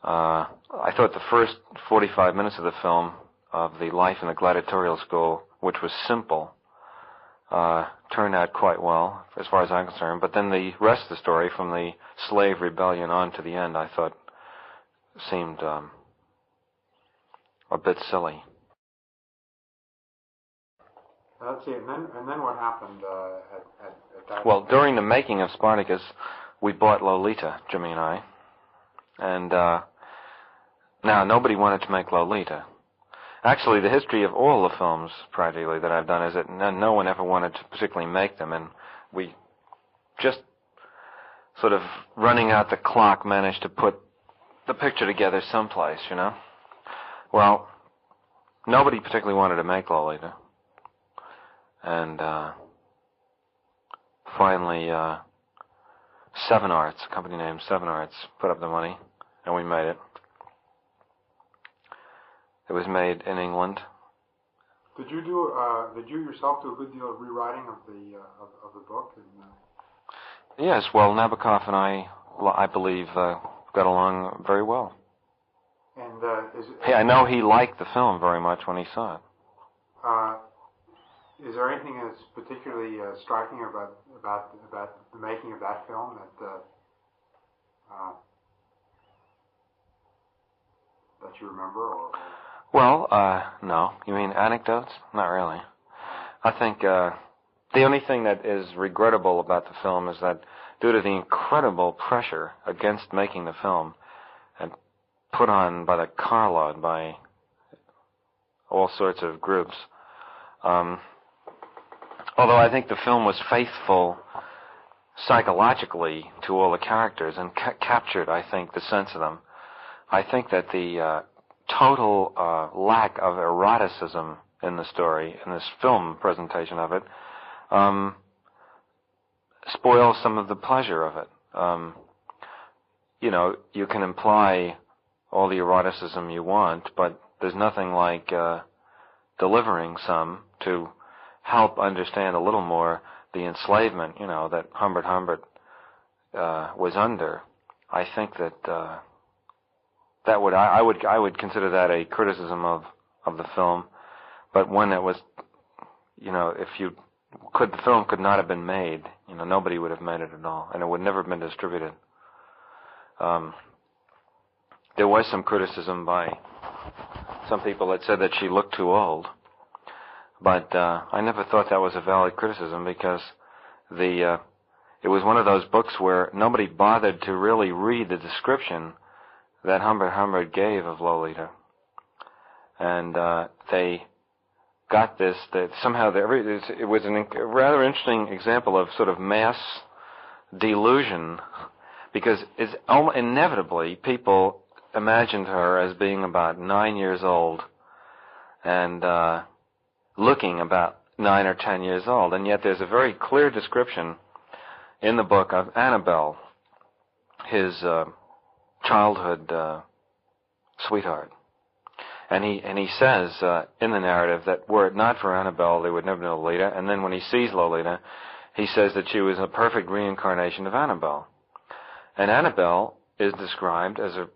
I thought the first 45 minutes of the film, of the life in the gladiatorial school, which was simple, turned out quite well, as far as I'm concerned. But then the rest of the story, from the slave rebellion on to the end, I thought seemed a bit silly. Let's see, and then what happened at that? Well, during the making of Spartacus, we bought Lolita, Jimmy and I, and now nobody wanted to make Lolita. Actually, the history of all the films, practically, that I've done is that no one ever wanted to particularly make them, and we just sort of running out the clock managed to put the picture together someplace, Well, nobody particularly wanted to make Lolita. And finally, Seven Arts, a company named Seven Arts, put up the money, and we made it. It was made in England. Did you yourself do a good deal of rewriting of the book? Yes. Well, Nabokov and I believe, got along very well. And I know he liked the film very much when he saw it. Is there anything that's particularly striking about the making of that film that you remember? Or? Well, no. You mean anecdotes? Not really. I think the only thing that is regrettable about the film is that due to the incredible pressure against making the film and put on by the carload by all sorts of groups, although I think the film was faithful psychologically to all the characters and captured, I think, the sense of them, I think that the total lack of eroticism in the story, in this film presentation of it, spoils some of the pleasure of it. You can imply all the eroticism you want, but there's nothing like delivering some to help understand a little more the enslavement, that Humbert was under. I think that I would consider that a criticism of the film, but one that was, if you the film could not have been made. You know, nobody would have made it at all, and it would never have been distributed. There was some criticism by some people that said that she looked too old, but I never thought that was a valid criticism, because it was one of those books where nobody bothered to really read the description that Humbert gave of Lolita, and they got this, that somehow it was a rather interesting example of sort of mass delusion, because it's inevitably people imagined her as being about 9 years old and looking about 9 or 10 years old, and yet there's a very clear description in the book of Annabelle, his childhood sweetheart. And he says in the narrative that were it not for Annabelle, they would never know Lolita. And then when he sees Lolita, he says that she was a perfect reincarnation of Annabelle. And Annabelle is described as a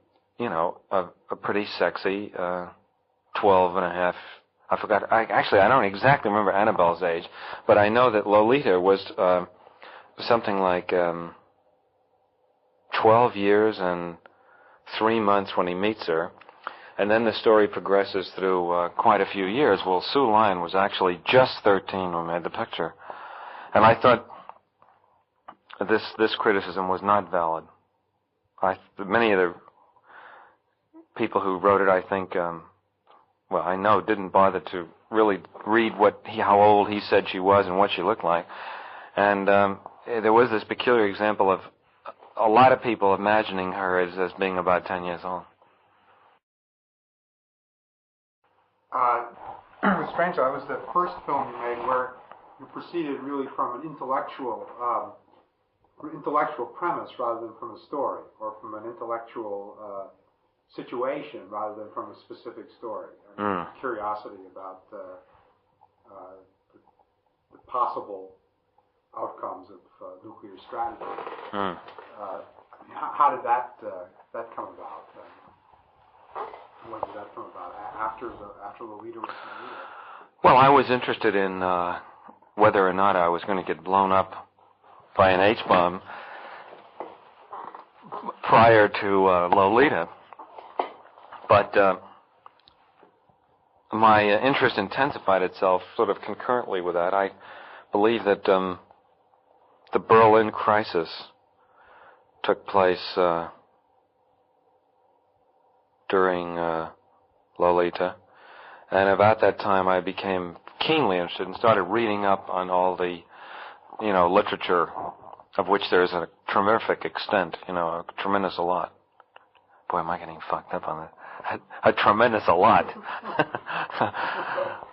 pretty sexy 12 and a half. I forgot. I don't exactly remember Annabelle's age, but I know that Lolita was something like 12 years and 3 months when he meets her. And then the story progresses through quite a few years. Well, Sue Lyon was actually just 13 when we made the picture. And I thought this criticism was not valid. Many of the people who wrote it, I think, I know, didn't bother to really read how old he said she was and what she looked like. And there was this peculiar example of a lot of people imagining her as being about 10 years old. Strange, that was the first film you made where you proceeded really from an intellectual premise rather than from a story, or from an intellectual situation rather than from a specific story. Curiosity about the possible outcomes of nuclear strategy. How did that come about? When did that come about? After Lolita was made? Well, I was interested in whether or not I was going to get blown up by an H-bomb prior to Lolita. But my interest intensified itself sort of concurrently with that. I believe that the Berlin crisis took place during Lolita, and about that time I became keenly interested and started reading up on all the, literature, of which there's a terrific extent, a tremendous a lot. Boy, am I getting fucked up on that. A tremendous a lot.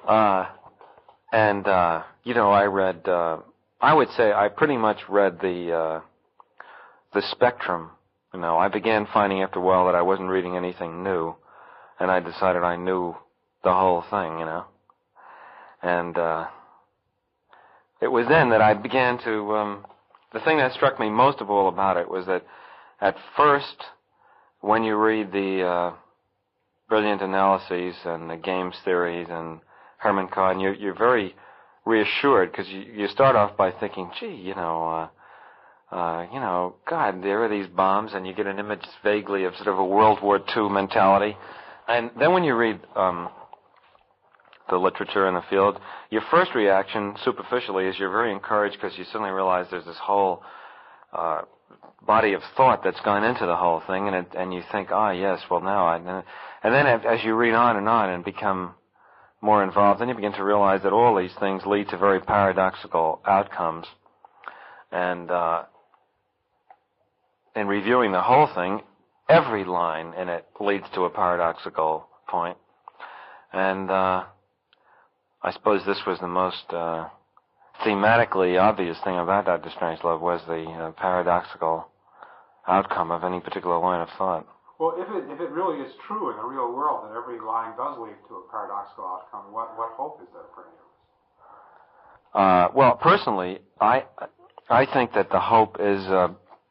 I read, I would say I pretty much read the spectrum. I began finding after a while that I wasn't reading anything new, and I decided I knew the whole thing, And it was then that I began to, the thing that struck me most of all about it was that at first, when you read the brilliant analyses and the games theories and Herman Cohen, you're very reassured, because you start off by thinking, gee, God, there are these bombs, and you get an image vaguely of sort of a World War II mentality. And then when you read the literature in the field, your first reaction, superficially, is you're very encouraged, because you suddenly realize there's this whole body of thought that's gone into the whole thing, and you think, yes, well, now and then as you read on and become more involved, then you begin to realize that all these things lead to very paradoxical outcomes. And in reviewing the whole thing, every line in it leads to a paradoxical point. And I suppose this was the most thematically obvious thing about Dr. Strangelove, was the paradoxical outcome of any particular line of thought. Well, if it really is true in the real world that every line does lead to a paradoxical outcome, what hope is there for any of us? Well, personally, I think that the hope is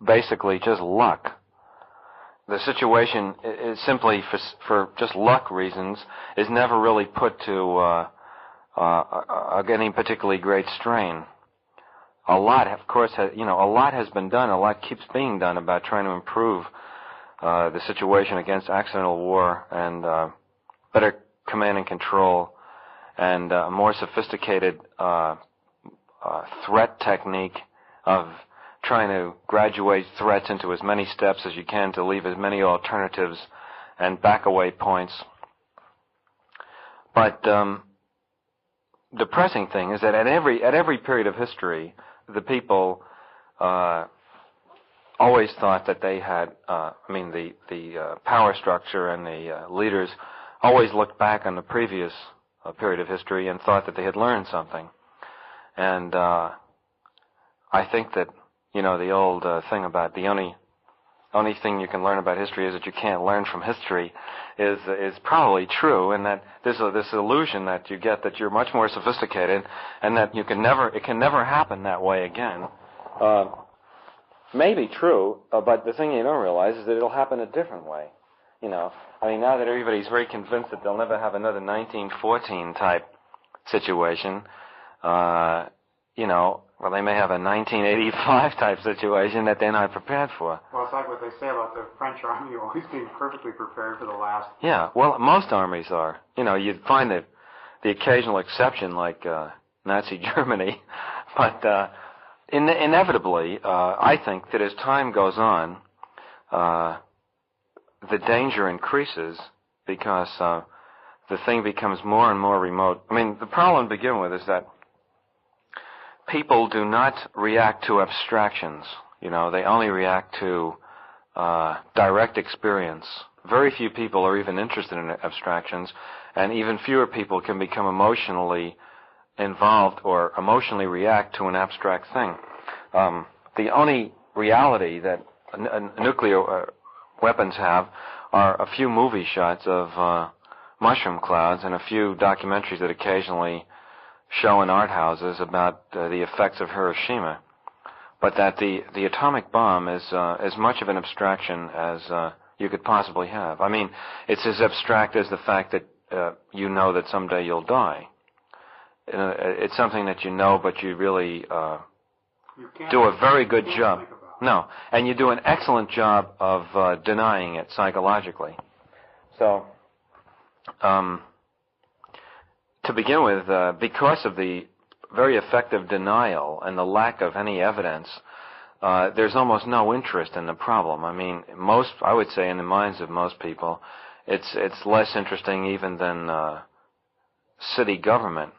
basically just luck. The situation is simply, for just luck reasons, is never really put to any particularly great strain. A lot, of course, a lot has been done. A lot keeps being done about trying to improve the situation against accidental war and better command and control and a more sophisticated threat technique of trying to graduate threats into as many steps as you can to leave as many alternatives and back-away points. But depressing thing is that at every period of history, the people always thought that they had, the power structure and the leaders always looked back on the previous period of history and thought that they had learned something. And I think that, the old thing about the only thing you can learn about history is that you can't learn from history is probably true, and that there's this illusion that you get that you're much more sophisticated and that it can never happen that way again. May be true, but the thing you don't realize is that it'll happen a different way. Now that everybody's very convinced that they'll never have another 1914 type situation, well, they may have a 1985 type situation that they're not prepared for. Well, it's like what they say about the French army always being perfectly prepared for the last. Yeah, well, most armies are. You'd find that the occasional exception, like Nazi Germany, but inevitably, I think that as time goes on, the danger increases because the thing becomes more and more remote. The problem to begin with is that people do not react to abstractions. They only react to direct experience. Very few people are even interested in abstractions, and even fewer people can become emotionally involved or emotionally react to an abstract thing. The only reality that nuclear weapons have are a few movie shots of mushroom clouds and a few documentaries that occasionally show in art houses about the effects of Hiroshima, but that the atomic bomb is as much of an abstraction as you could possibly have. It's as abstract as the fact that you know that someday you'll die. It's something that you know, but you really do a very good job. No, and you do an excellent job of denying it psychologically. So, to begin with, because of the very effective denial and the lack of any evidence, there's almost no interest in the problem. I would say in the minds of most people, it's less interesting even than city government,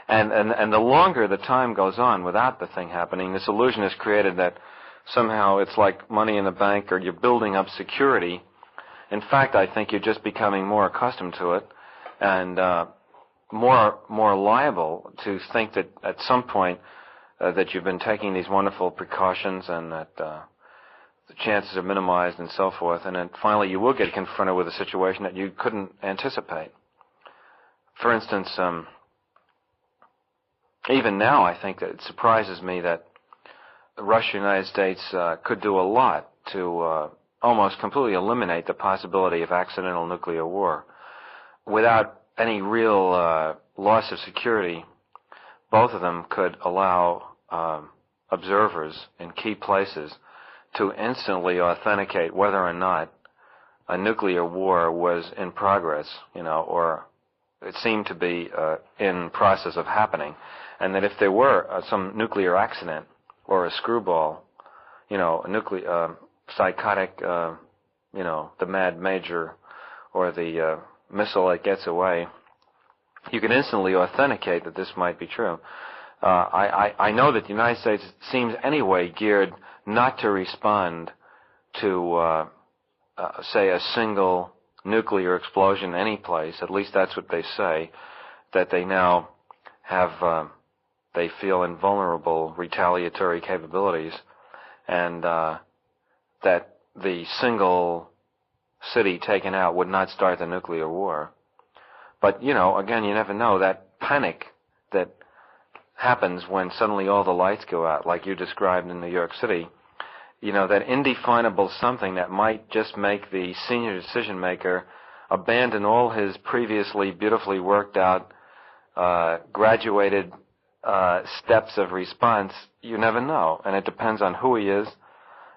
And the longer the time goes on without the thing happening, this illusion is created that somehow it's like money in the bank or you're building up security. In fact, I think you're just becoming more accustomed to it and more liable to think that at some point that you've been taking these wonderful precautions and that the chances are minimized and so forth, and then finally you will get confronted with a situation that you couldn't anticipate. For instance, even now I think that it surprises me that Russia and the United States could do a lot to almost completely eliminate the possibility of accidental nuclear war. Without any real loss of security, both of them could allow observers in key places to instantly authenticate whether or not a nuclear war was in progress, or it seemed to be in process of happening, and that if there were some nuclear accident or a screwball, a nuclear psychotic, the mad major or the missile that gets away, you can instantly authenticate that this might be true. I know that the United States seems anyway geared not to respond to, say, a single nuclear explosion any place. At least that's what they say, that they now have, they feel invulnerable retaliatory capabilities, and that the single city taken out would not start the nuclear war. But, again, you never know. That panic that happens when suddenly all the lights go out, like you described in New York City, that indefinable something that might just make the senior decision maker abandon all his previously beautifully worked out, graduated steps of response? You never know, and it depends on who he is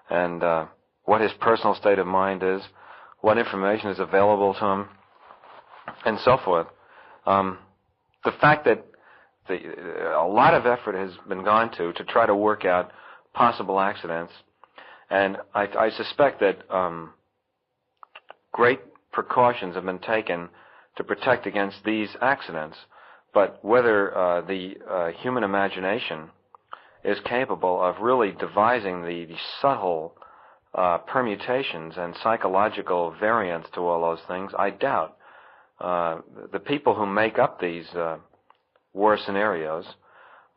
and what his personal state of mind is, what information is available to him, and so forth. The fact that a lot of effort has been gone to try to work out possible accidents, and I suspect that great precautions have been taken to protect against these accidents, but whether the human imagination is capable of really devising the subtle permutations and psychological variants to all those things, I doubt. The people who make up these war scenarios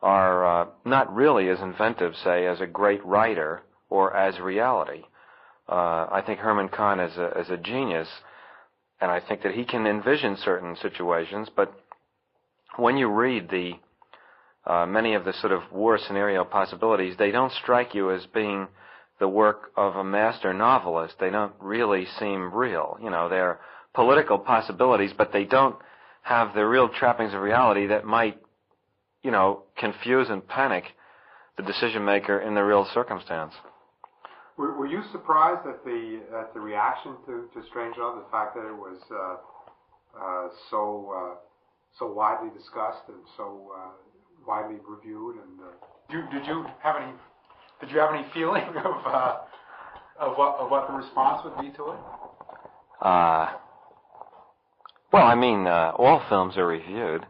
are not really as inventive, say, as a great writer or as reality. I think Herman Kahn is a genius, and I think that he can envision certain situations, but when you read the many of the sort of war scenario possibilities, they don't strike you as being the work of a master novelist. They don't really seem real. You know, they're political possibilities, but they don't have the real trappings of reality that might, you know, confuse and panic the decision maker in the real circumstance. Were you surprised at the reaction to Strangelove, the fact that it was so widely discussed and so widely reviewed? And did you have any feeling of what the response would be to it? Well, I mean, all films are reviewed.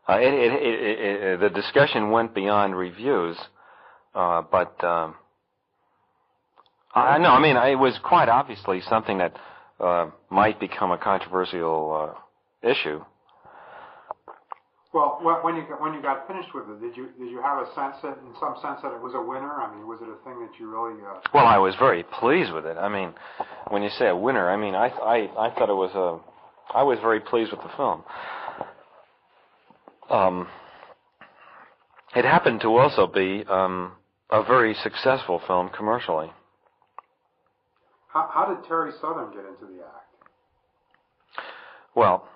The discussion went beyond reviews, but I mean, it was quite obviously something that might become a controversial issue. Well, when you got finished with it, did you have a sense that, in some sense, that it was a winner? I mean, was it a thing that you really? Well, I was very pleased with it. I mean, when you say a winner, I mean, I thought it was I was very pleased with the film. It happened to also be a very successful film commercially. How did Terry Southern get into the act? Well,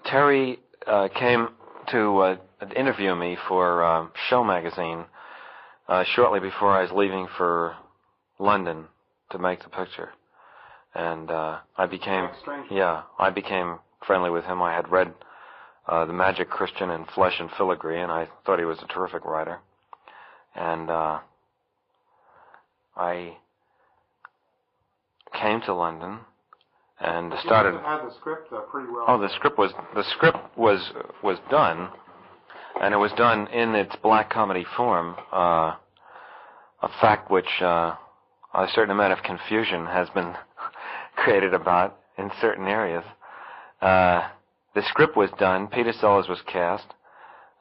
Terry came to interview me for Show magazine shortly before I was leaving for London to make the picture, and I became friendly with him. I had read The Magic Christian and Flesh and Filigree, and I thought he was a terrific writer, and I came to London and started. You had the script pretty well. Oh, the script was done, and it was done in its black comedy form. A fact which a certain amount of confusion has been created about in certain areas. The script was done. Peter Sellers was cast,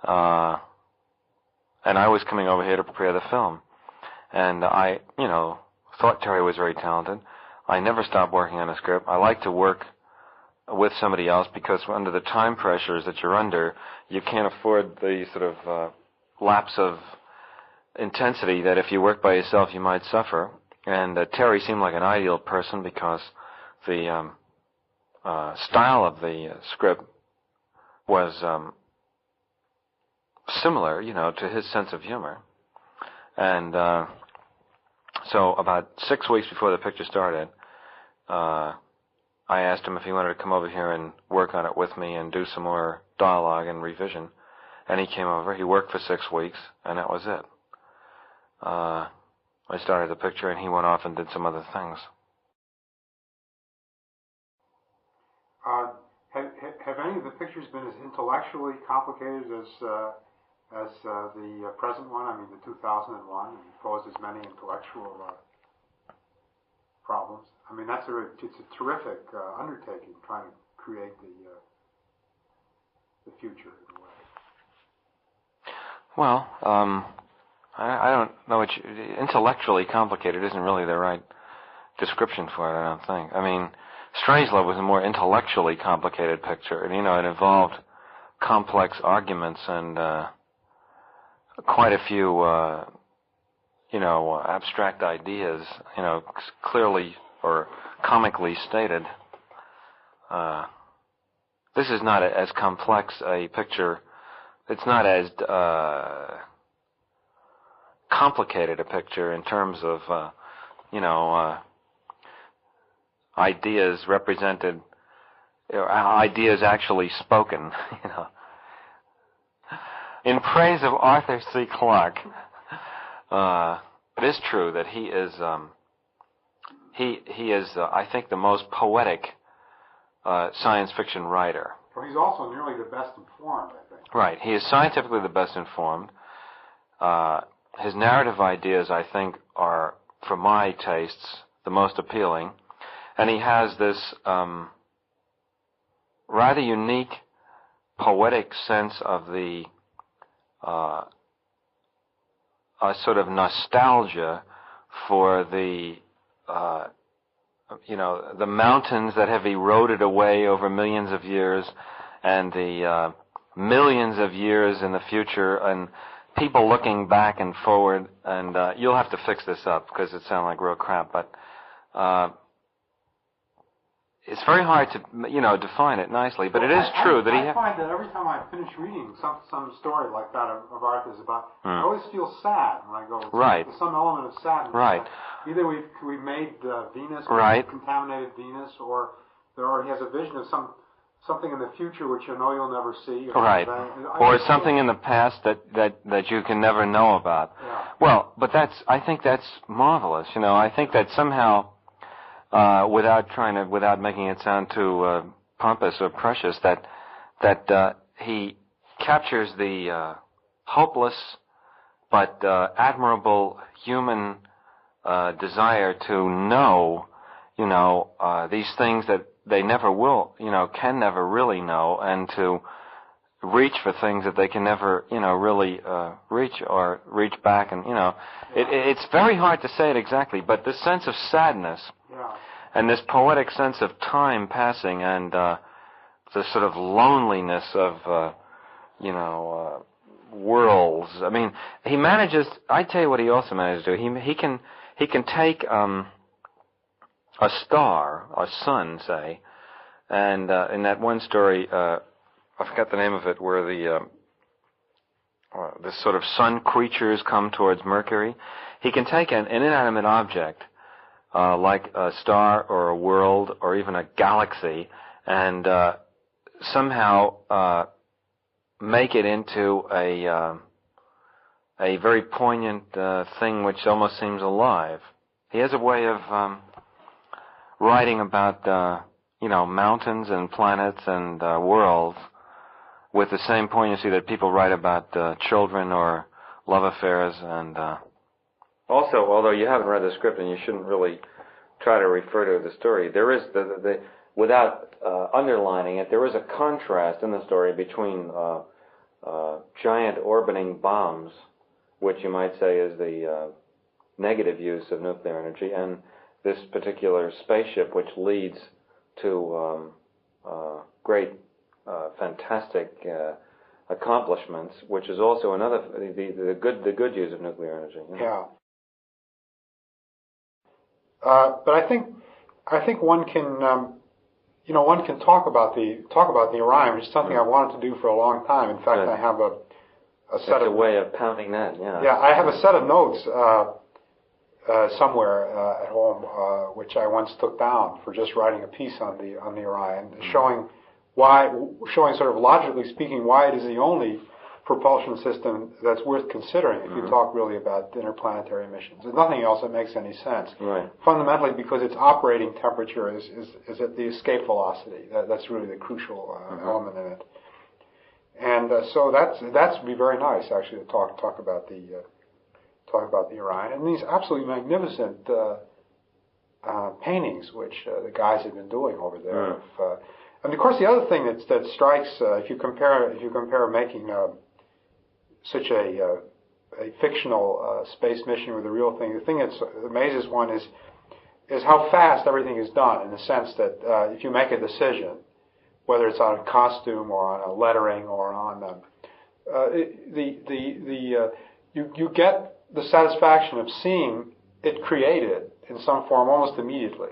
and I was coming over here to prepare the film. And I, thought Terry was very talented. I never stopped working on a script. I like to work with somebody else because under the time pressures that you're under, you can't afford the sort of lapse of intensity that if you work by yourself you might suffer. And Terry seemed like an ideal person because the style of the script was similar, to his sense of humor. And so about 6 weeks before the picture started, I asked him if he wanted to come over here and work on it with me and do some more dialogue and revision. And he came over. He worked for 6 weeks, and that was it. I started the picture, and he went off and did some other things. Have any of the pictures been as intellectually complicated as the present one? I mean, the 2001 posed as many intellectual problems. I mean, it's a terrific undertaking trying to create the future in a way. Well, I don't know what intellectually complicated isn't really the right description for it, I don't think. I mean, Strangelove was a more intellectually complicated picture. And, it involved complex arguments and quite a few, abstract ideas, clearly or comically stated. This is not as complex a picture. It's not as complicated a picture in terms of, ideas represented, ideas actually spoken. In praise of Arthur C. Clarke, it is true that he is, I think, the most poetic science fiction writer. Well, he's also nearly the best informed, I think. Right. He is scientifically the best informed. His narrative ideas, I think, are, for my tastes, the most appealing. And he has this rather unique poetic sense of the a sort of nostalgia for the the mountains that have eroded away over millions of years, and the millions of years in the future, and people looking back and forward. And you'll have to fix this up because it sounds like real crap, but it's very hard to define it nicely. But it is true that I find that every time I finish reading some story like that of Arthur's about, I always feel sad when I go. Right. There's some element of sadness. Right. Either we've made Venus, right, contaminated Venus, or he has a vision of something in the future which you'll never see. Right. Or something in the past that you can never know about. Yeah. Well, but I think that's marvelous. I think that somehow, without making it sound too pompous or precious, that he captures the hopeless but admirable human desire to know, these things that they never will, can never really know, and to reach for things that they can never, really reach or reach back. And, it's very hard to say it exactly, but this sense of sadness and this poetic sense of time passing and the sort of loneliness of, worlds. I mean, he manages, I tell you what he also manages to do. He can take a star, a sun, say, and in that one story, I forgot the name of it, where the sort of sun creatures come towards Mercury. He can take an inanimate object, like a star or a world or even a galaxy, and somehow make it into a very poignant thing which almost seems alive. He has a way of writing about mountains and planets and worlds with the same poignancy that people write about children or love affairs. And also, although you haven't read the script and you shouldn't really try to refer to the story, there is without underlining it, there is a contrast in the story between giant orbiting bombs, which you might say is the negative use of nuclear energy, and this particular spaceship, which leads to great, fantastic accomplishments, which is also another the good use of nuclear energy. Yeah. But I think one can one can talk about the Orion, which is something I wanted to do for a long time. In fact, I have a set of way of pounding that. Yeah. Yeah, I have a set of notes somewhere at home, which I once took down for just writing a piece on the Orion, showing sort of logically speaking why it is the only propulsion system that's worth considering if you talk really about interplanetary missions. There's nothing else that makes any sense. Right. Fundamentally, because its operating temperature is at the escape velocity. That's really the crucial element in it. And so that's would be very nice actually to talk about the Orion and these absolutely magnificent paintings which the guys have been doing over there. And of course, the other thing that strikes if you compare making such a fictional space mission with a real thing, the thing that amazes one is how fast everything is done. In the sense that if you make a decision, whether it's on a costume or on a lettering or on you get the satisfaction of seeing it created in some form almost immediately.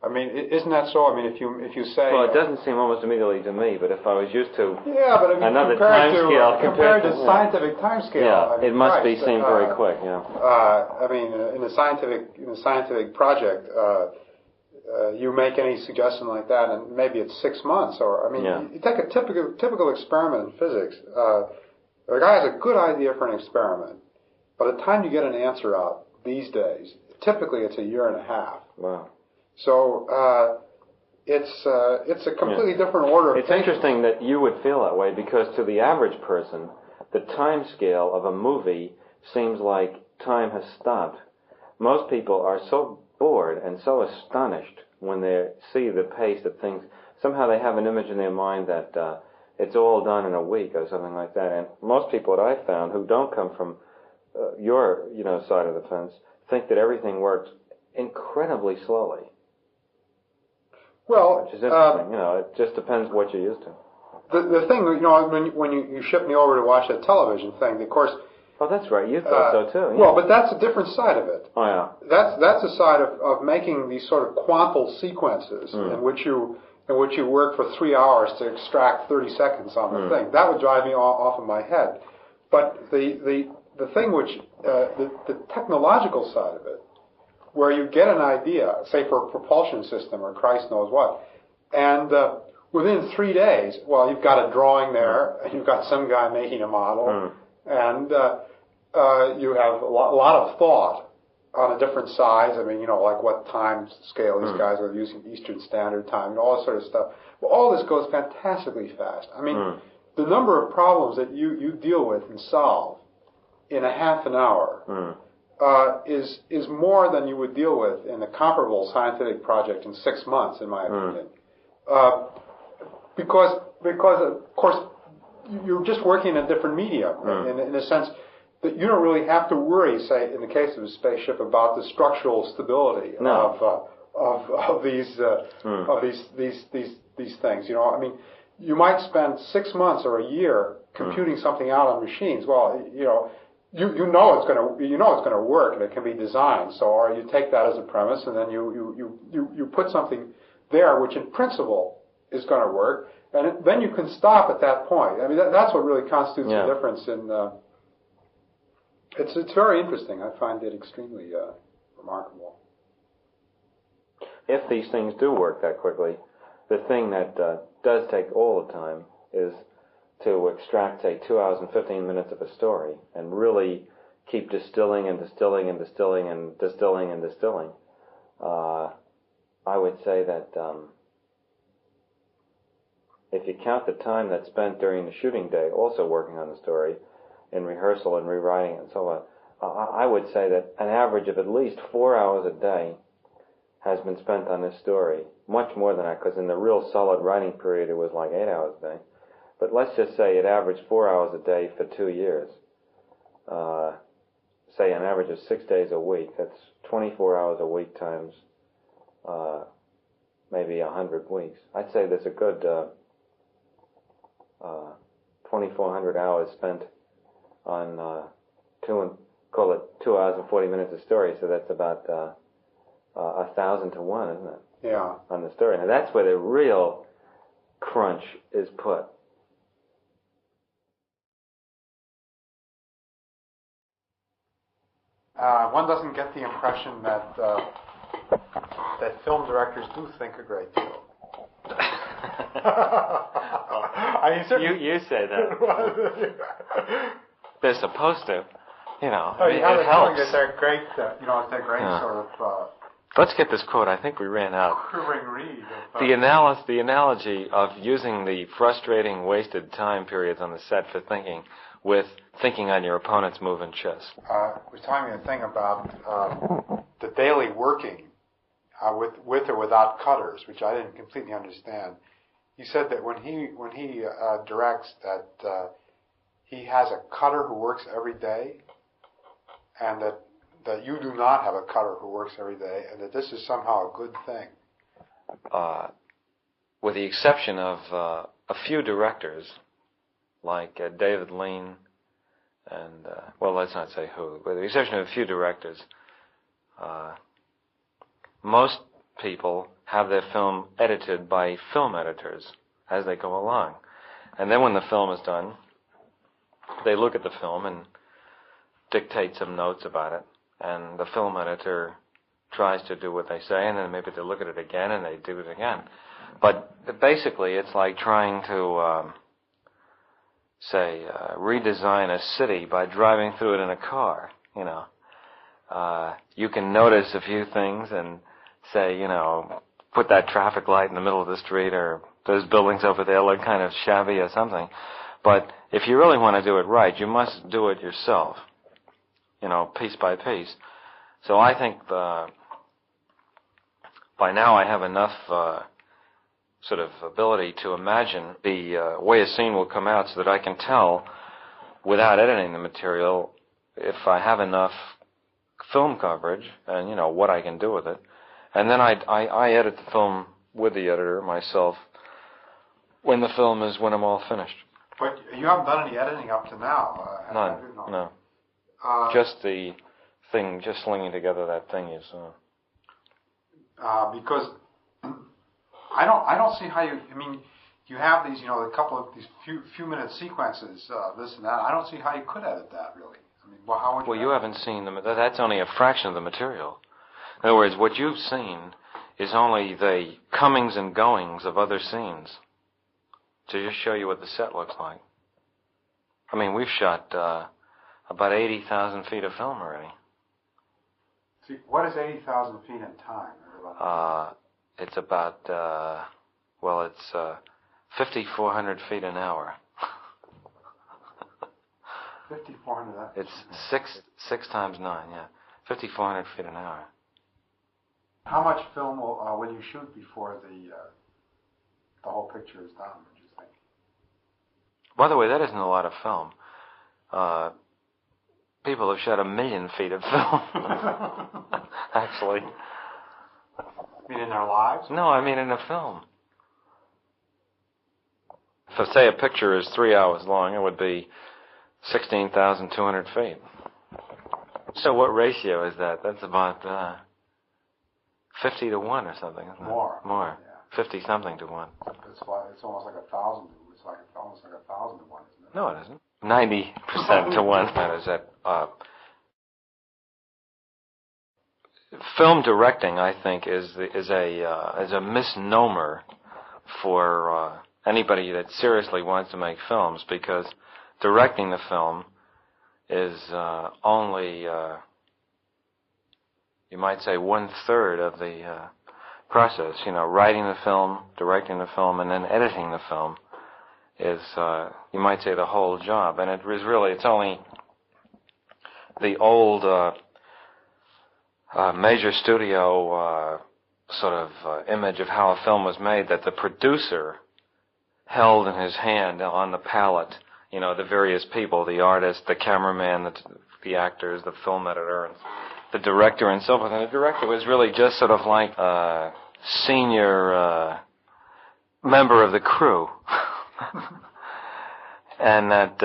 I mean, isn't that so? I mean, if you say... Well, it doesn't seem almost immediately to me, but if I was used to another compared time scale compared to scientific time scale, yeah, I mean, it must seem very quick. Yeah. I mean, in a scientific project, you make any suggestion like that, and maybe it's 6 months, or I mean, you take a typical experiment in physics. The guy has a good idea for an experiment. By the time you get an answer out these days, typically it's a year and a half. Wow. So it's a completely different order. It's interesting that you would feel that way, because to the average person, the time scale of a movie seems like time has stopped. Most people are so bored and so astonished when they see the pace of things. Somehow they have an image in their mind that it's all done in a week or something like that. And most people that I've found who don't come from your side of the fence think that everything works incredibly slowly. Well, which is interesting. It just depends what you're used to. The thing, when you shipped me over to watch that television thing, of course. Oh, that's right. You thought so too. Yeah. Well, but that's a different side of it. Oh yeah. That's a side of making these sort of quantal sequences in which you work for 3 hours to extract 30 seconds on the thing. That would drive me off of my head. But the thing which the technological side of it, where you get an idea, say for a propulsion system or Christ knows what, and within 3 days, well, you've got a drawing there, and you've got some guy making a model, and you have a lot of thought on a different size. I mean, like what time scale these guys are using, Eastern Standard Time, and all that sort of stuff. Well, all this goes fantastically fast. I mean, the number of problems that you deal with and solve in a half an hour is more than you would deal with in a comparable scientific project in 6 months, in my opinion. Because of course you're just working in a different medium in a sense that you don't really have to worry, say in the case of a spaceship, about the structural stability of these things. I mean, you might spend 6 months or a year computing something out on machines. Well, you know it's going to work and it can be designed. So, or you take that as a premise, and then you put something there which in principle is going to work, and then you can stop at that point. I mean, that's what really constitutes the difference in. It's very interesting. I find it extremely remarkable. If these things do work that quickly, the thing that does take all the time is to extract, say, 2 hours and 15 minutes of a story and really keep distilling and distilling and distilling and distilling and distilling. I would say that if you count the time that's spent during the shooting day also working on the story, in rehearsal and rewriting and so on, I would say that an average of at least 4 hours a day has been spent on this story. Much more than that, because in the real solid writing period it was like 8 hours a day. But let's just say it averaged 4 hours a day for 2 years. Say an average of 6 days a week. That's 24 hours a week times maybe 100 weeks. I'd say there's a good 2,400 hours spent on call it 2 hours and 40 minutes of story. So that's about 1,000 to 1, isn't it? Yeah. On the story. Now that's where the real crunch is put. One doesn't get the impression that film directors do think a great deal. You say that. They're supposed to. It helps. That they're great. They're great sort of. Let's get this quote. I think we ran out. Quivering reed. The analogy of using the frustrating, wasted time periods on the set for thinking with thinking on your opponent's move in chess. Was telling me a thing about the daily working with or without cutters, which I didn't completely understand. He said that when he directs that he has a cutter who works every day, and that you do not have a cutter who works every day, and that this is somehow a good thing. With the exception of a few directors, like David Lean, and, let's not say who, with the exception of a few directors, most people have their film edited by film editors as they go along. And then when the film is done, they look at the film and dictate some notes about it. And the film editor tries to do what they say, and then maybe they look at it again and they do it again. But basically, it's like trying to, redesign a city by driving through it in a car, you know. You can notice a few things and say, you know, put that traffic light in the middle of the street, or those buildings over there look kind of shabby or something. But if you really want to do it right, you must do it yourself, you know, piece by piece. So I think by now I have enough sort of ability to imagine the way a scene will come out so that I can tell, without editing the material, if I have enough film coverage and, you know, what I can do with it. And then I edit the film with the editor myself when I'm all finished. But you haven't done any editing up to now. None, no. Just the thing, just slinging together that thing you saw. Because I don't see how you have these, you know, a couple of these few minute sequences, this and that. I don't see how you could edit that, really. I mean, well, how would you? Well, you haven't seen them. That's only a fraction of the material. In other words, what you've seen is only the comings and goings of other scenes, to just show you what the set looks like. I mean, we've shot about 80,000 feet of film already. See, what is 80,000 feet in time? It's about, it's 5,400 feet an hour. 5,400. It's six times 9, yeah. 5,400 feet an hour. How much film will you shoot before the whole picture is done, would you think? By the way, that isn't a lot of film. People have shot 1 million feet of film, actually. You mean in their lives? No, I mean in a film. If, say, a picture is 3 hours long, it would be 16,200 feet. So what ratio is that? That's about 50 to 1 or something, isn't it? More. Yeah. 50-something to 1. It's almost like 1,000. It's almost like 1,000 to 1, isn't it? No, it isn't. 90% to 1. That is that. Film directing, I think, is a misnomer for anybody that seriously wants to make films, because directing the film is only, you might say, 1/3 of the process. You know, writing the film, directing the film, and then editing the film is, you might say, the whole job. And it's only the old major studio image of how a film was made, that the producer held in his hand on the palette, you know, the various people, the artist, the cameraman, the actors, the film editor, and the director, and so forth. And the director was really just sort of like a senior member of the crew. And that,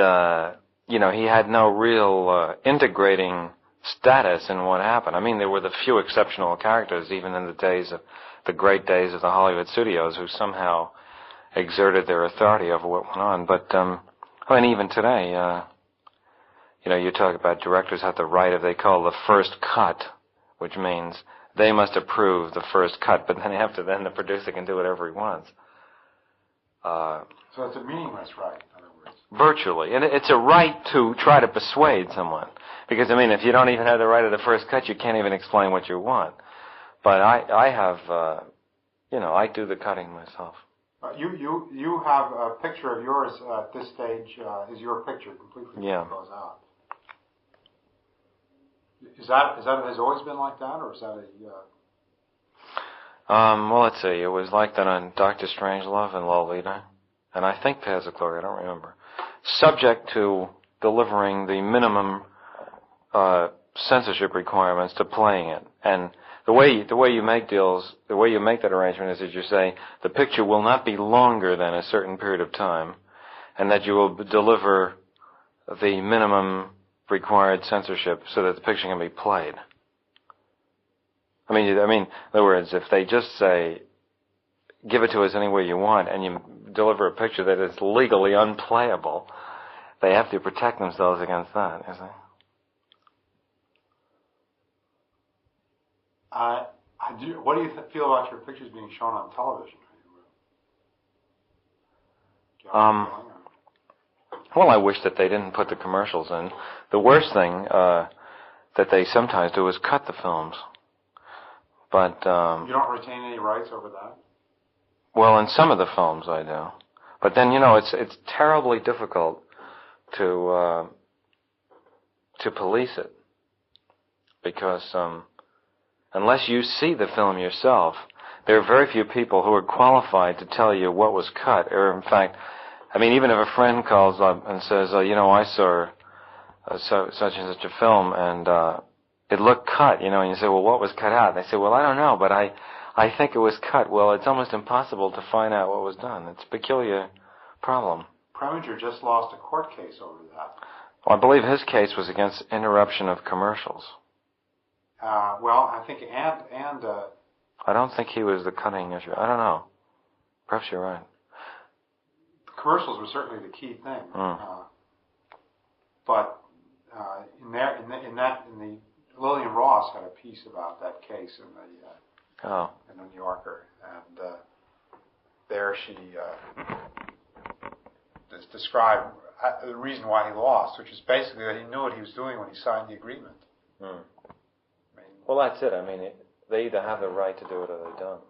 he had no real integrating status in what happened. I mean, there were the few exceptional characters, even in the great days of the Hollywood studios, who somehow exerted their authority over what went on. But, even today, you talk about directors have the right of, they call the first cut, which means they must approve the first cut, but then after then the producer can do whatever he wants. So it's a meaningless right, in other words. Virtually. And it's a right to try to persuade someone. Because, if you don't even have the right of the first cut, you can't even explain what you want. But I have, I do the cutting myself. You have a picture of yours at this stage, is your picture completely goes out. Is that has always been like that, or is that a... let's see. It was like that on Dr. Strangelove and Lolita, and I think Paths of Glory, I don't remember. Subject to delivering the minimum censorship requirements to playing it. And the way you make deals, the way you make that arrangement is that you say the picture will not be longer than a certain period of time, and that you will deliver the minimum required censorship so that the picture can be played. In other words, if they just say give it to us any way you want, and you deliver a picture that is legally unplayable, they have to protect themselves against that, you see. What do you feel about your pictures being shown on television? Well, I wish that they didn't put the commercials in. The worst thing that they sometimes do is cut the films. But you don't retain any rights over that? Well, in some of the films I do. But then, it's terribly difficult to police it, because unless you see the film yourself, there are very few people who are qualified to tell you what was cut. Or, in fact, even if a friend calls up and says, I saw such and such a film, and it looked cut, and you say, well, what was cut out? They say, well, I don't know, but I think it was cut. Well, it's almost impossible to find out what was done. It's a peculiar problem. Preminger just lost a court case over that. Well, I believe his case was against interruption of commercials. Well, I think, I don't think he was the cutting issue. I don't know. Perhaps you're right. The commercials were certainly the key thing. But Lillian Ross had a piece about that case in the New Yorker, and there she described the reason why he lost, which is basically that he knew what he was doing when he signed the agreement. Well, that's it. They either have the right to do it or they don't.